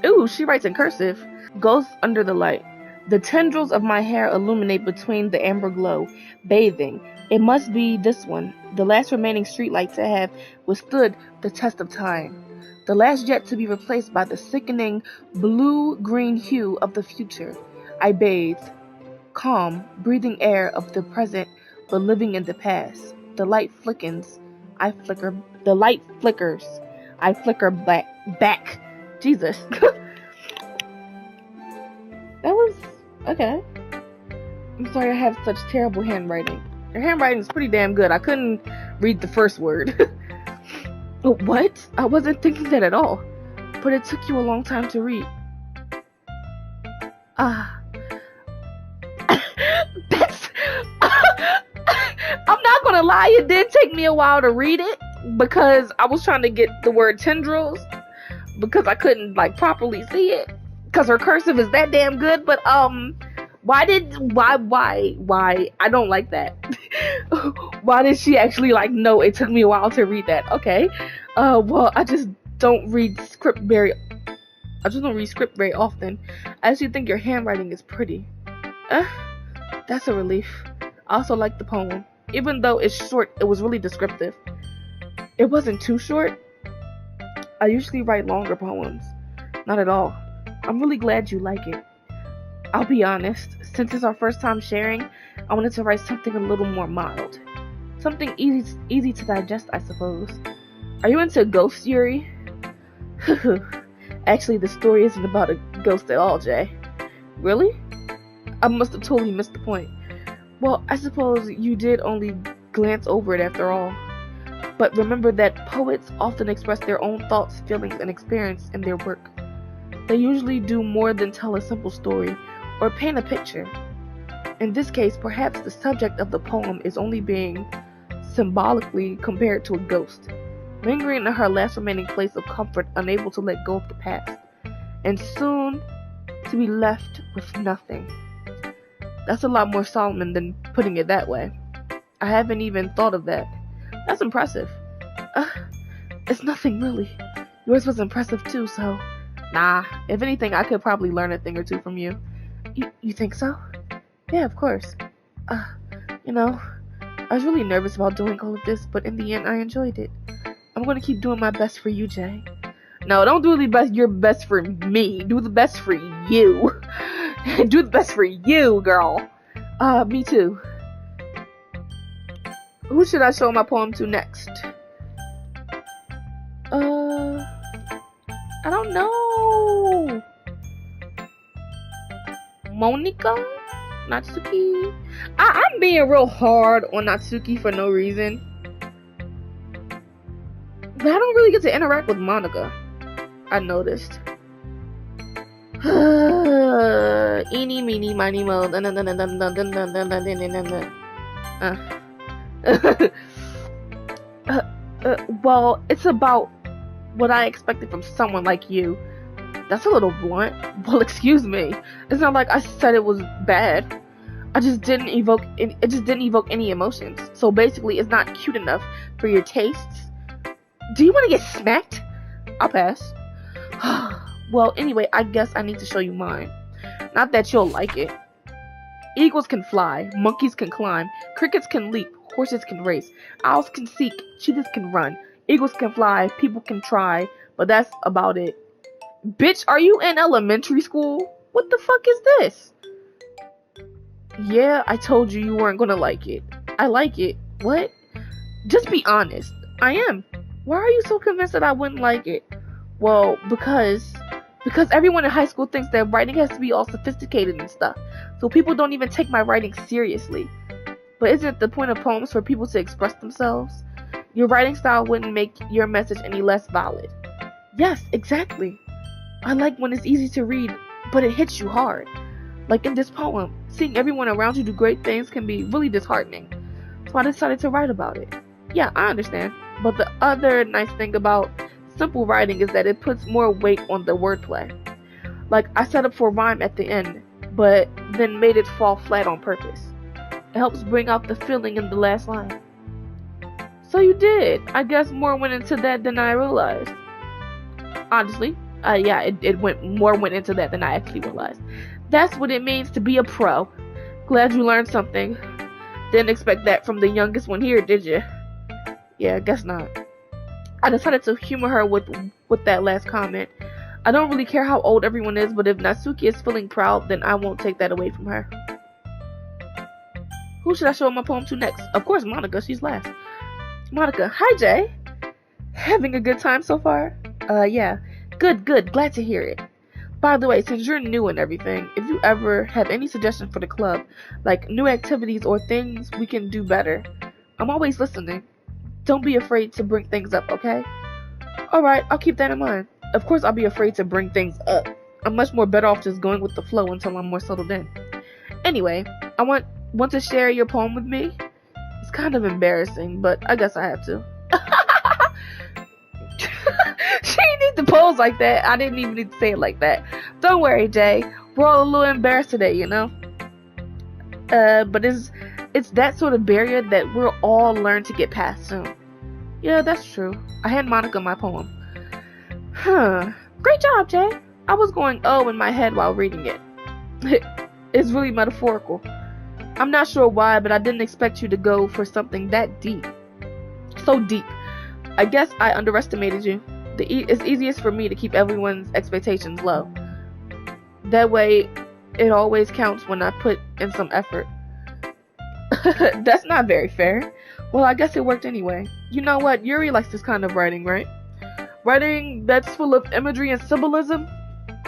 Ooh, she writes in cursive. Ghosts under the light. The tendrils of my hair illuminate between the amber glow, bathing. It must be this one, the last remaining streetlight to have withstood the test of time. The last yet to be replaced by the sickening blue-green hue of the future. I bathe, calm, breathing air of the present, but living in the past. The light flickers. The light flickers. I flicker back. Jesus. That was okay. I'm sorry I have such terrible handwriting. Your handwriting is pretty damn good. I couldn't read the first word. What? I wasn't thinking that at all. But it took you a long time to read. That's... I'm not gonna lie, it did take me a while to read it. Because I was trying to get the word tendrils. Because I couldn't, properly see it. Because her cursive is that damn good. But, why? I don't like that. Why did she actually no, it took me a while to read that. Okay. Well, I just don't read script very often. I actually think your handwriting is pretty. That's a relief. I also like the poem. Even though it's short, it was really descriptive. It wasn't too short. I usually write longer poems. Not at all. I'm really glad you like it. I'll be honest, since it's our first time sharing, I wanted to write something a little more mild. Something easy to digest, I suppose. Are you into ghosts, Yuri? Actually, the story isn't about a ghost at all, Jay. Really? I must have totally missed the point. Well, I suppose you did only glance over it after all. But remember that poets often express their own thoughts, feelings, and experience in their work. They usually do more than tell a simple story or paint a picture. In this case, perhaps the subject of the poem is only being symbolically compared to a ghost, lingering in her last remaining place of comfort, unable to let go of the past, and soon to be left with nothing. That's a lot more solemn than putting it that way. I haven't even thought of that. That's impressive. It's nothing really. Yours was impressive too, so... Nah, if anything, I could probably learn a thing or two from you. You think so? Yeah, of course. I was really nervous about doing all of this, but in the end, I enjoyed it. I'm gonna keep doing my best for you, Jay. No, don't do your best for me. Do the best for you. Do the best for you, girl. Me too. Who should I show my poem to next? I don't know. Monica? Natsuki? I'm being real hard on Natsuki for no reason. But I don't really get to interact with Monica. I noticed. Eeny, meeny, miny, mo. Well, it's about what I expected from someone like you. That's a little blunt. Well, excuse me. It's not like I said it was bad. It just didn't evoke any emotions. So basically, it's not cute enough for your tastes. Do you want to get smacked? I'll pass. Well, anyway, I guess I need to show you mine. Not that you'll like it. Eagles can fly, monkeys can climb, crickets can leap, horses can race, owls can seek, cheetahs can run, eagles can fly, people can try, but that's about it. Bitch, are you in elementary school? What the fuck is this? Yeah, I told you you weren't gonna like it. I like it. What? Just be honest. I am. Why are you so convinced that I wouldn't like it? Well, because everyone in high school thinks that writing has to be all sophisticated and stuff. So people don't even take my writing seriously. But isn't the point of poems for people to express themselves? Your writing style wouldn't make your message any less valid. Yes, exactly. I like when it's easy to read, but it hits you hard. Like in this poem, seeing everyone around you do great things can be really disheartening. So I decided to write about it. Yeah, I understand. But the other nice thing about simple writing is that it puts more weight on the wordplay. Like, I set up for rhyme at the end, but then made it fall flat on purpose. It helps bring out the feeling in the last line. So you did. I guess more went into that than I realized. Honestly, it went into that than I actually realized. That's what it means to be a pro. Glad you learned something. Didn't expect that from the youngest one here, did you? Yeah, I guess not. I decided to humor her with that last comment. I don't really care how old everyone is, but if Natsuki is feeling proud, then I won't take that away from her. Who should I show my poem to next? Of course, Monica. She's last. Monica. Hi, Jay. Having a good time so far? Yeah. Good. Glad to hear it. By the way, since you're new and everything, if you ever have any suggestions for the club, like new activities or things we can do better, I'm always listening. Don't be afraid to bring things up, okay? Alright, I'll keep that in mind. Of course I'll be afraid to bring things up. I'm much more better off just going with the flow until I'm more settled in. Anyway, I want to share your poem with me? It's kind of embarrassing, but I guess I have to. She didn't need to pose like that. I didn't even need to say it like that. Don't worry, Jay. We're all a little embarrassed today, you know? But it's that sort of barrier that we'll all learn to get past soon. Yeah, that's true. I hand Monica my poem. Great job, Jay. I was going oh in my head while reading it. It's really metaphorical. I'm not sure why, but I didn't expect you to go for something that deep. So deep. I guess I underestimated you. It's easiest for me to keep everyone's expectations low. That way, it always counts when I put in some effort. That's not very fair. Well, I guess it worked anyway. You know what? Yuri likes this kind of writing, right? Writing that's full of imagery and symbolism.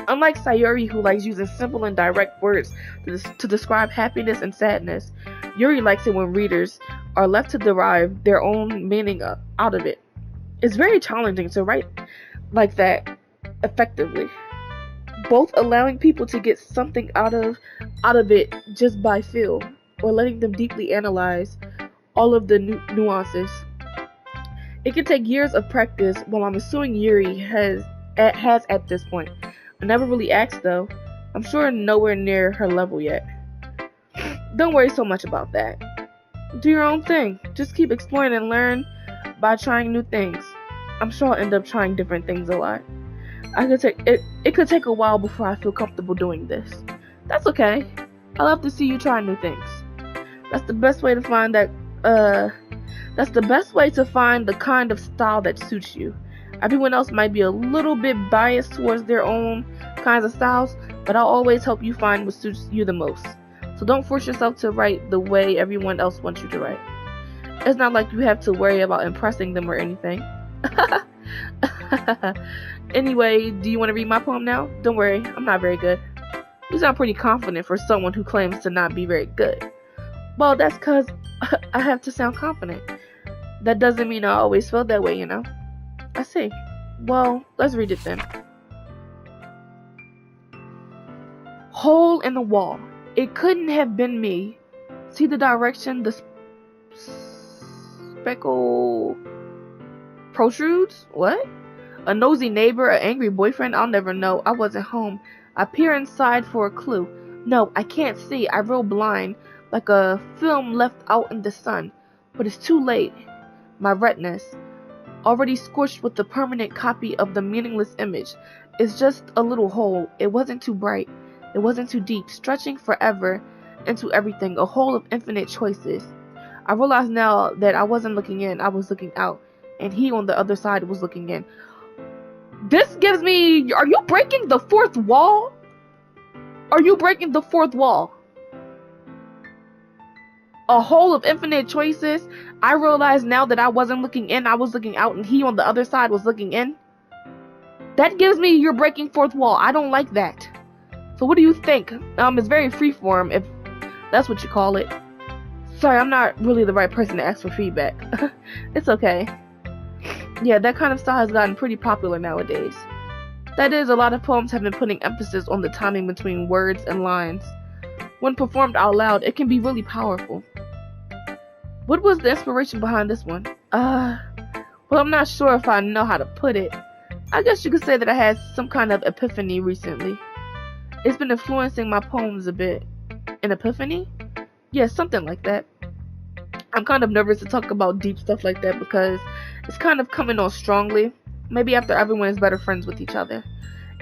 Unlike Sayuri, who likes using simple and direct words to describe happiness and sadness, Yuri likes it when readers are left to derive their own meaning out of it. It's very challenging to write like that effectively. Both allowing people to get something out of it just by feel, or letting them deeply analyze all of the nuances. It can take years of practice, while I'm assuming Yuri has at this point. I never really asked though. I'm sure nowhere near her level yet. Don't worry so much about that. Do your own thing. Just keep exploring and learn by trying new things. I'm sure I'll end up trying different things a lot. It could take a while before I feel comfortable doing this. That's okay. I love to see you try new things. That's the best way to find that Uh, that's the best way to find the kind of style that suits you. Everyone else might be a little bit biased towards their own kinds of styles, but I'll always help you find what suits you the most. So don't force yourself to write the way everyone else wants you to write. It's not like you have to worry about impressing them or anything. Anyway, do you want to read my poem now? Don't worry, I'm not very good. You sound pretty confident for someone who claims to not be very good. Well, that's because I have to sound confident. That doesn't mean I always feel that way, you know. I see. Well, let's read it then. Hole in the wall. It couldn't have been me. See the direction the speckle protrudes? What? A nosy neighbor, an angry boyfriend? I'll never know. I wasn't home. I peer inside for a clue. No, I can't see. I roll blind, like a film left out in the sun. But it's too late. My retinas, already scorched with the permanent copy of the meaningless image, is just a little hole. It wasn't too bright. It wasn't too deep, stretching forever into everything, a hole of infinite choices. I realize now that I wasn't looking in, I was looking out, and he on the other side was looking in. This gives me... Are you breaking the fourth wall? Are you breaking the fourth wall? A hole of infinite choices. I realize now that I wasn't looking in, I was looking out, and he on the other side was looking in. That gives me you're breaking fourth wall. I don't like that. So what do you think? It's very freeform, if that's what you call it. Sorry, I'm not really the right person to ask for feedback. It's okay. Yeah, that kind of style has gotten pretty popular nowadays. That is, a lot of poems have been putting emphasis on the timing between words and lines. When performed out loud, it can be really powerful. What was the inspiration behind this one? Well, I'm not sure if I know how to put it. I guess you could say that I had some kind of epiphany recently. It's been influencing my poems a bit. An epiphany? Yeah, something like that. I'm kind of nervous to talk about deep stuff like that because it's kind of coming on strongly. Maybe after everyone is better friends with each other.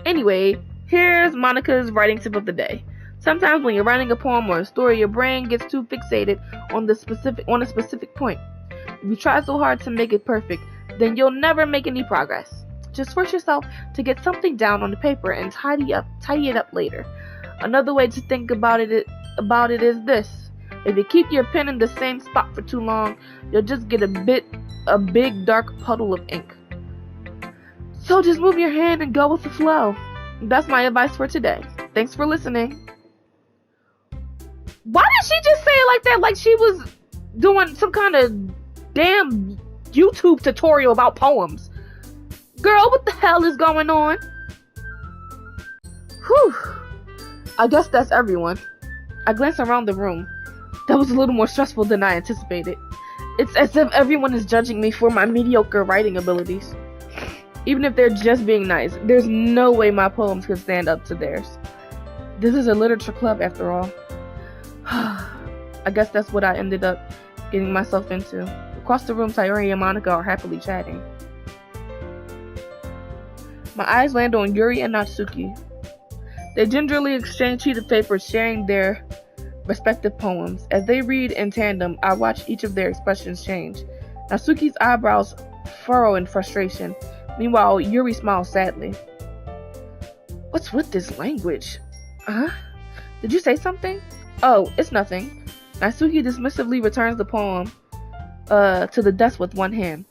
Anyway, here's Monica's writing tip of the day. Sometimes when you're writing a poem or a story, your brain gets too fixated on a specific point. If you try so hard to make it perfect, then you'll never make any progress. Just force yourself to get something down on the paper and tidy it up later. Another way to think about it is this. If you keep your pen in the same spot for too long, you'll just get a big dark puddle of ink. So just move your hand and go with the flow. That's my advice for today. Thanks for listening. Why did she just say it like that? Like she was doing some kind of damn YouTube tutorial about poems. Girl, what the hell is going on? Whew. I guess that's everyone. I glanced around the room. That was a little more stressful than I anticipated. It's as if everyone is judging me for my mediocre writing abilities. Even if they're just being nice, there's no way my poems could stand up to theirs. This is a literature club after all. I guess that's what I ended up getting myself into. Across the room, Sayori and Monica are happily chatting. My eyes land on Yuri and Natsuki. They gingerly exchange sheet of paper, sharing their respective poems. As they read in tandem, I watch each of their expressions change. Natsuki's eyebrows furrow in frustration. Meanwhile, Yuri smiles sadly. What's with this language? Did you say something? Oh, it's nothing. Natsuki dismissively returns the poem to the desk with one hand.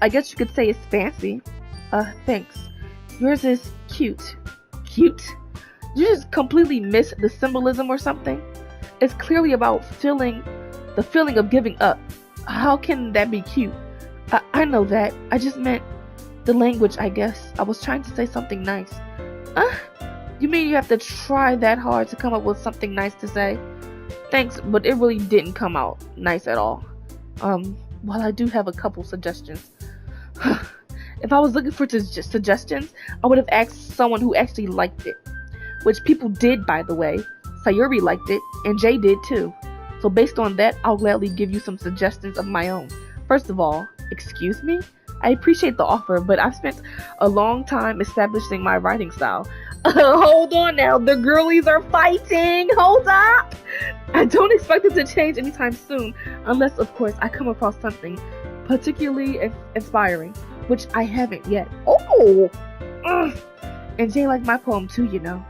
I guess you could say it's fancy. Thanks. Yours is cute. Cute? Did you just completely miss the symbolism or something? It's clearly about the feeling of giving up. How can that be cute? I know that. I just meant the language, I guess. I was trying to say something nice. You mean you have to try that hard to come up with something nice to say? Thanks, but it really didn't come out nice at all. Well, I do have a couple suggestions. If I was looking for suggestions, I would have asked someone who actually liked it. Which people did, by the way. Sayuri liked it, and Jay did too. So based on that, I'll gladly give you some suggestions of my own. First of all, excuse me? I appreciate the offer, but I've spent a long time establishing my writing style. Hold on now, the girlies are fighting. Hold up. I don't expect it to change anytime soon, unless, of course, I come across something particularly inspiring, which I haven't yet. Oh! And Jay liked my poem too, you know.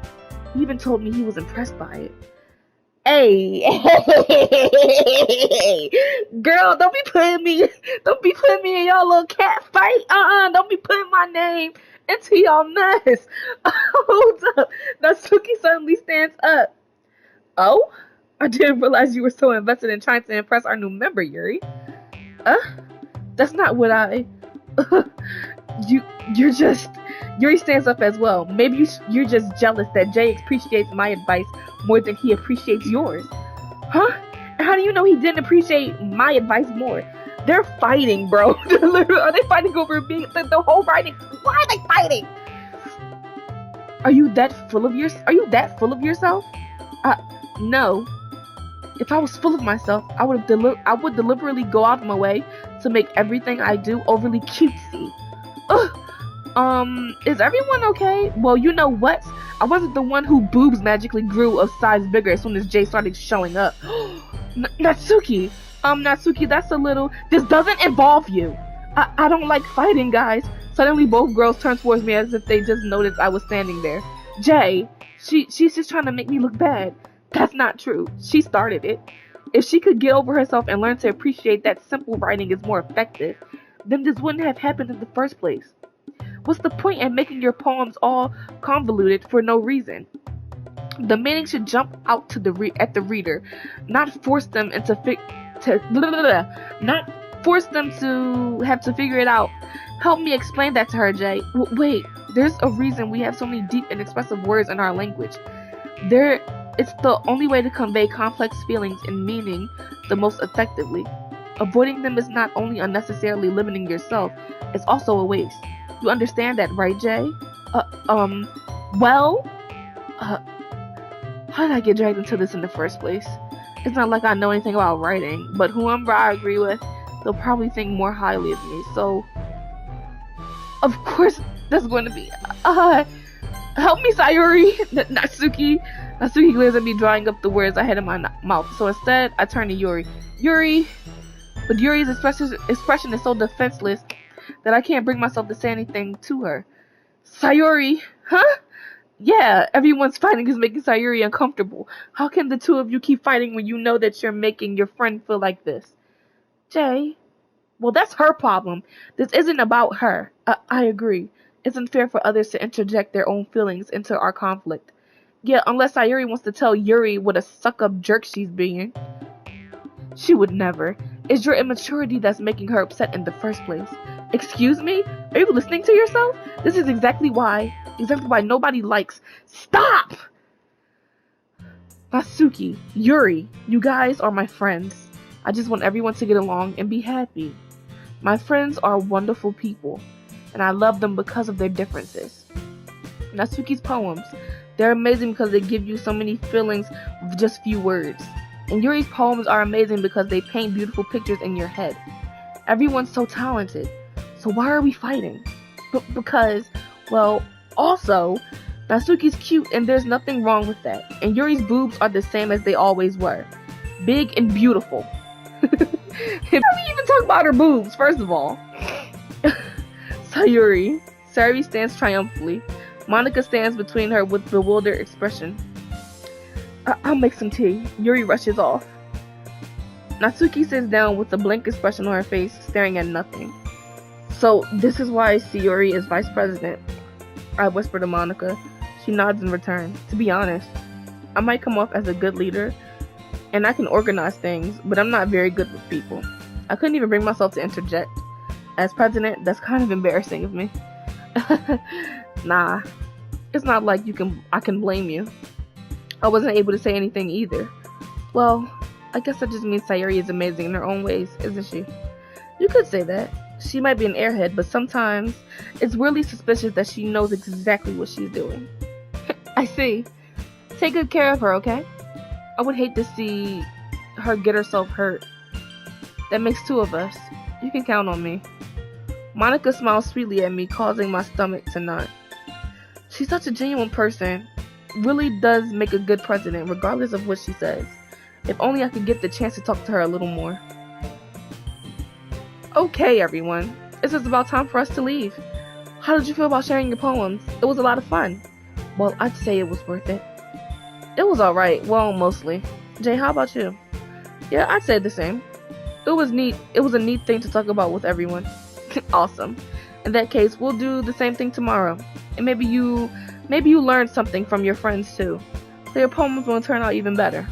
He even told me he was impressed by it. Hey, girl, don't be putting me in y'all little cat fight. Don't be putting my name into y'all mess. Hold up. Natsuki suddenly stands up. Oh? I didn't realize you were so invested in trying to impress our new member, Yuri. That's not what I... You're just... Yuri stands up as well. Maybe you're just jealous that Jay appreciates my advice more than he appreciates yours. Huh? How do you know he didn't appreciate my advice more? They're fighting, bro. Are they fighting over me? The whole writing? Why are they fighting? Are you that full of yourself? No. If I was full of myself, I would deliberately go out of my way to make everything I do overly cutesy. Is everyone okay? Well, you know what? I wasn't the one who boobs magically grew a size bigger as soon as Jay started showing up. Natsuki, that's a little... This doesn't involve you. I don't like fighting, guys. Suddenly, both girls turned towards me as if they just noticed I was standing there. Jay, she's just trying to make me look bad. That's not true. She started it. If she could get over herself and learn to appreciate that simple writing is more effective, then this wouldn't have happened in the first place. What's the point in making your poems all convoluted for no reason? The meaning should jump out to the reader, not force them to have to figure it out. Help me explain that to her, Jay. Wait, there's a reason we have so many deep and expressive words in our language. It's the only way to convey complex feelings and meaning the most effectively. Avoiding them is not only unnecessarily limiting yourself, it's also a waste. You understand that, right, Jay? How did I get dragged into this in the first place? It's not like I know anything about writing, but whoever I agree with, they'll probably think more highly of me, so... Of course, that's going to be... help me, Sayuri! Natsuki glares at me, drawing up the words I had in my mouth, so instead, I turn to Yuri. But Yuri's expression is so defenseless that I can't bring myself to say anything to her. Sayuri, huh? Yeah, everyone's fighting is making Sayuri uncomfortable. How can the two of you keep fighting when you know that you're making your friend feel like this? Jay, well, that's her problem. This isn't about her. I agree. It's unfair for others to interject their own feelings into our conflict. Yeah, unless Sayuri wants to tell Yuri what a suck-up jerk she's being. She would never. It's your immaturity that's making her upset in the first place. Excuse me? Are you listening to yourself? This is exactly why nobody likes... Stop! Natsuki, Yuri, you guys are my friends. I just want everyone to get along and be happy. My friends are wonderful people, and I love them because of their differences. Natsuki's poems, they're amazing because they give you so many feelings with just few words. And Yuri's poems are amazing because they paint beautiful pictures in your head. Everyone's so talented. So why are we fighting? Because, well, also, Natsuki's cute and there's nothing wrong with that. And Yuri's boobs are the same as they always were. Big and beautiful. How do we even talk about her boobs, first of all? Sayuri stands triumphantly. Monica stands between her with bewildered expression. I'll make some tea. Yuri rushes off. Natsuki sits down with a blank expression on her face, staring at nothing. So, this is why Sayuri is vice president, I whisper to Monica. She nods in return. To be honest, I might come off as a good leader, and I can organize things, but I'm not very good with people. I couldn't even bring myself to interject. As president, that's kind of embarrassing of me. Nah, it's not like I can blame you. I wasn't able to say anything either. Well, I guess that just means Sayuri is amazing in her own ways, isn't she? You could say that. She might be an airhead, but sometimes it's really suspicious that she knows exactly what she's doing. I see. Take good care of her, okay? I would hate to see her get herself hurt. That makes two of us. You can count on me. Monica smiles sweetly at me, causing my stomach to knot. She's such a genuine person. Really does make a good president, regardless of what she says. If only I could get the chance to talk to her a little more. Okay, everyone. It's just about time for us to leave. How did you feel about sharing your poems? It was a lot of fun. Well, I'd say it was worth it. It was alright. Well, mostly. Jay, how about you? Yeah, I'd say the same. It was neat. It was a neat thing to talk about with everyone. Awesome. In that case, we'll do the same thing tomorrow. And maybe you learned something from your friends too. So your poems will turn out even better.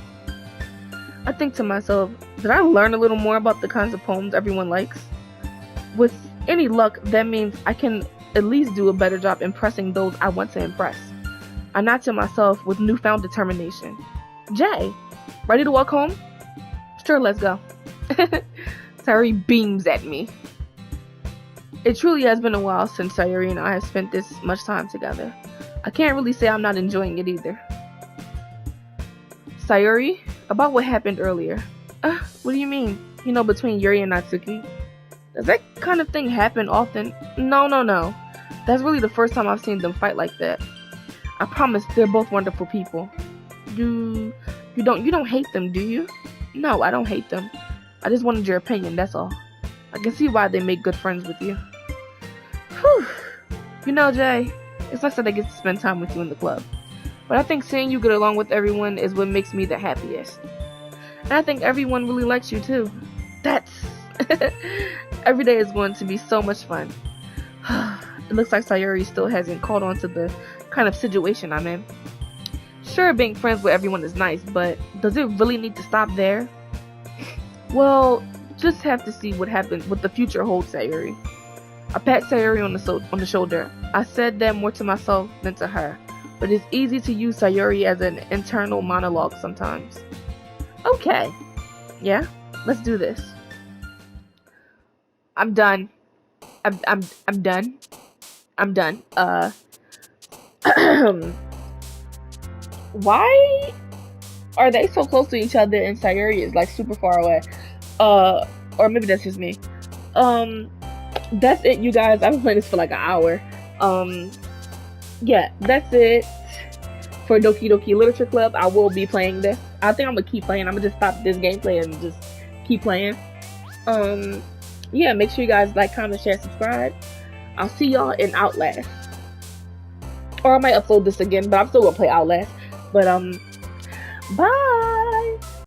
I think to myself, did I learn a little more about the kinds of poems everyone likes? With any luck, that means I can at least do a better job impressing those I want to impress. I nod to myself with newfound determination. Jay, ready to walk home? Sure, let's go. Sayuri beams at me. It truly has been a while since Sayuri and I have spent this much time together. I can't really say I'm not enjoying it either. Sayuri, about what happened earlier. What do you mean? You know, between Yuri and Natsuki? Does that kind of thing happen often? No. That's really the first time I've seen them fight like that. I promise they're both wonderful people. You don't hate them, do you? No, I don't hate them. I just wanted your opinion, that's all. I can see why they make good friends with you. Whew. You know, Jay, it's nice that I get to spend time with you in the club. But I think seeing you get along with everyone is what makes me the happiest. And I think everyone really likes you too. That's... Every day is going to be so much fun. It looks like Sayuri still hasn't caught on to the kind of situation I'm in. Sure, being friends with everyone is nice, but does it really need to stop there? Well, just have to see what happens, what the future holds, Sayuri. I pat Sayuri on the shoulder. I said that more to myself than to her, but it's easy to use Sayuri as an internal monologue sometimes. Okay. Yeah, let's do this. I'm done. I'm done. I'm done. Why are they so close to each other and Sayuri is like super far away? Or maybe that's just me. That's it, you guys. I've been playing this for like an hour. Yeah, that's it for Doki Doki Literature Club. I will be playing this. I think I'm gonna keep playing. I'm gonna just stop this gameplay and just keep playing. Yeah, make sure you guys like, comment, share, subscribe. I'll see y'all in Outlast. Or I might upload this again, but I'm still gonna play Outlast. But bye.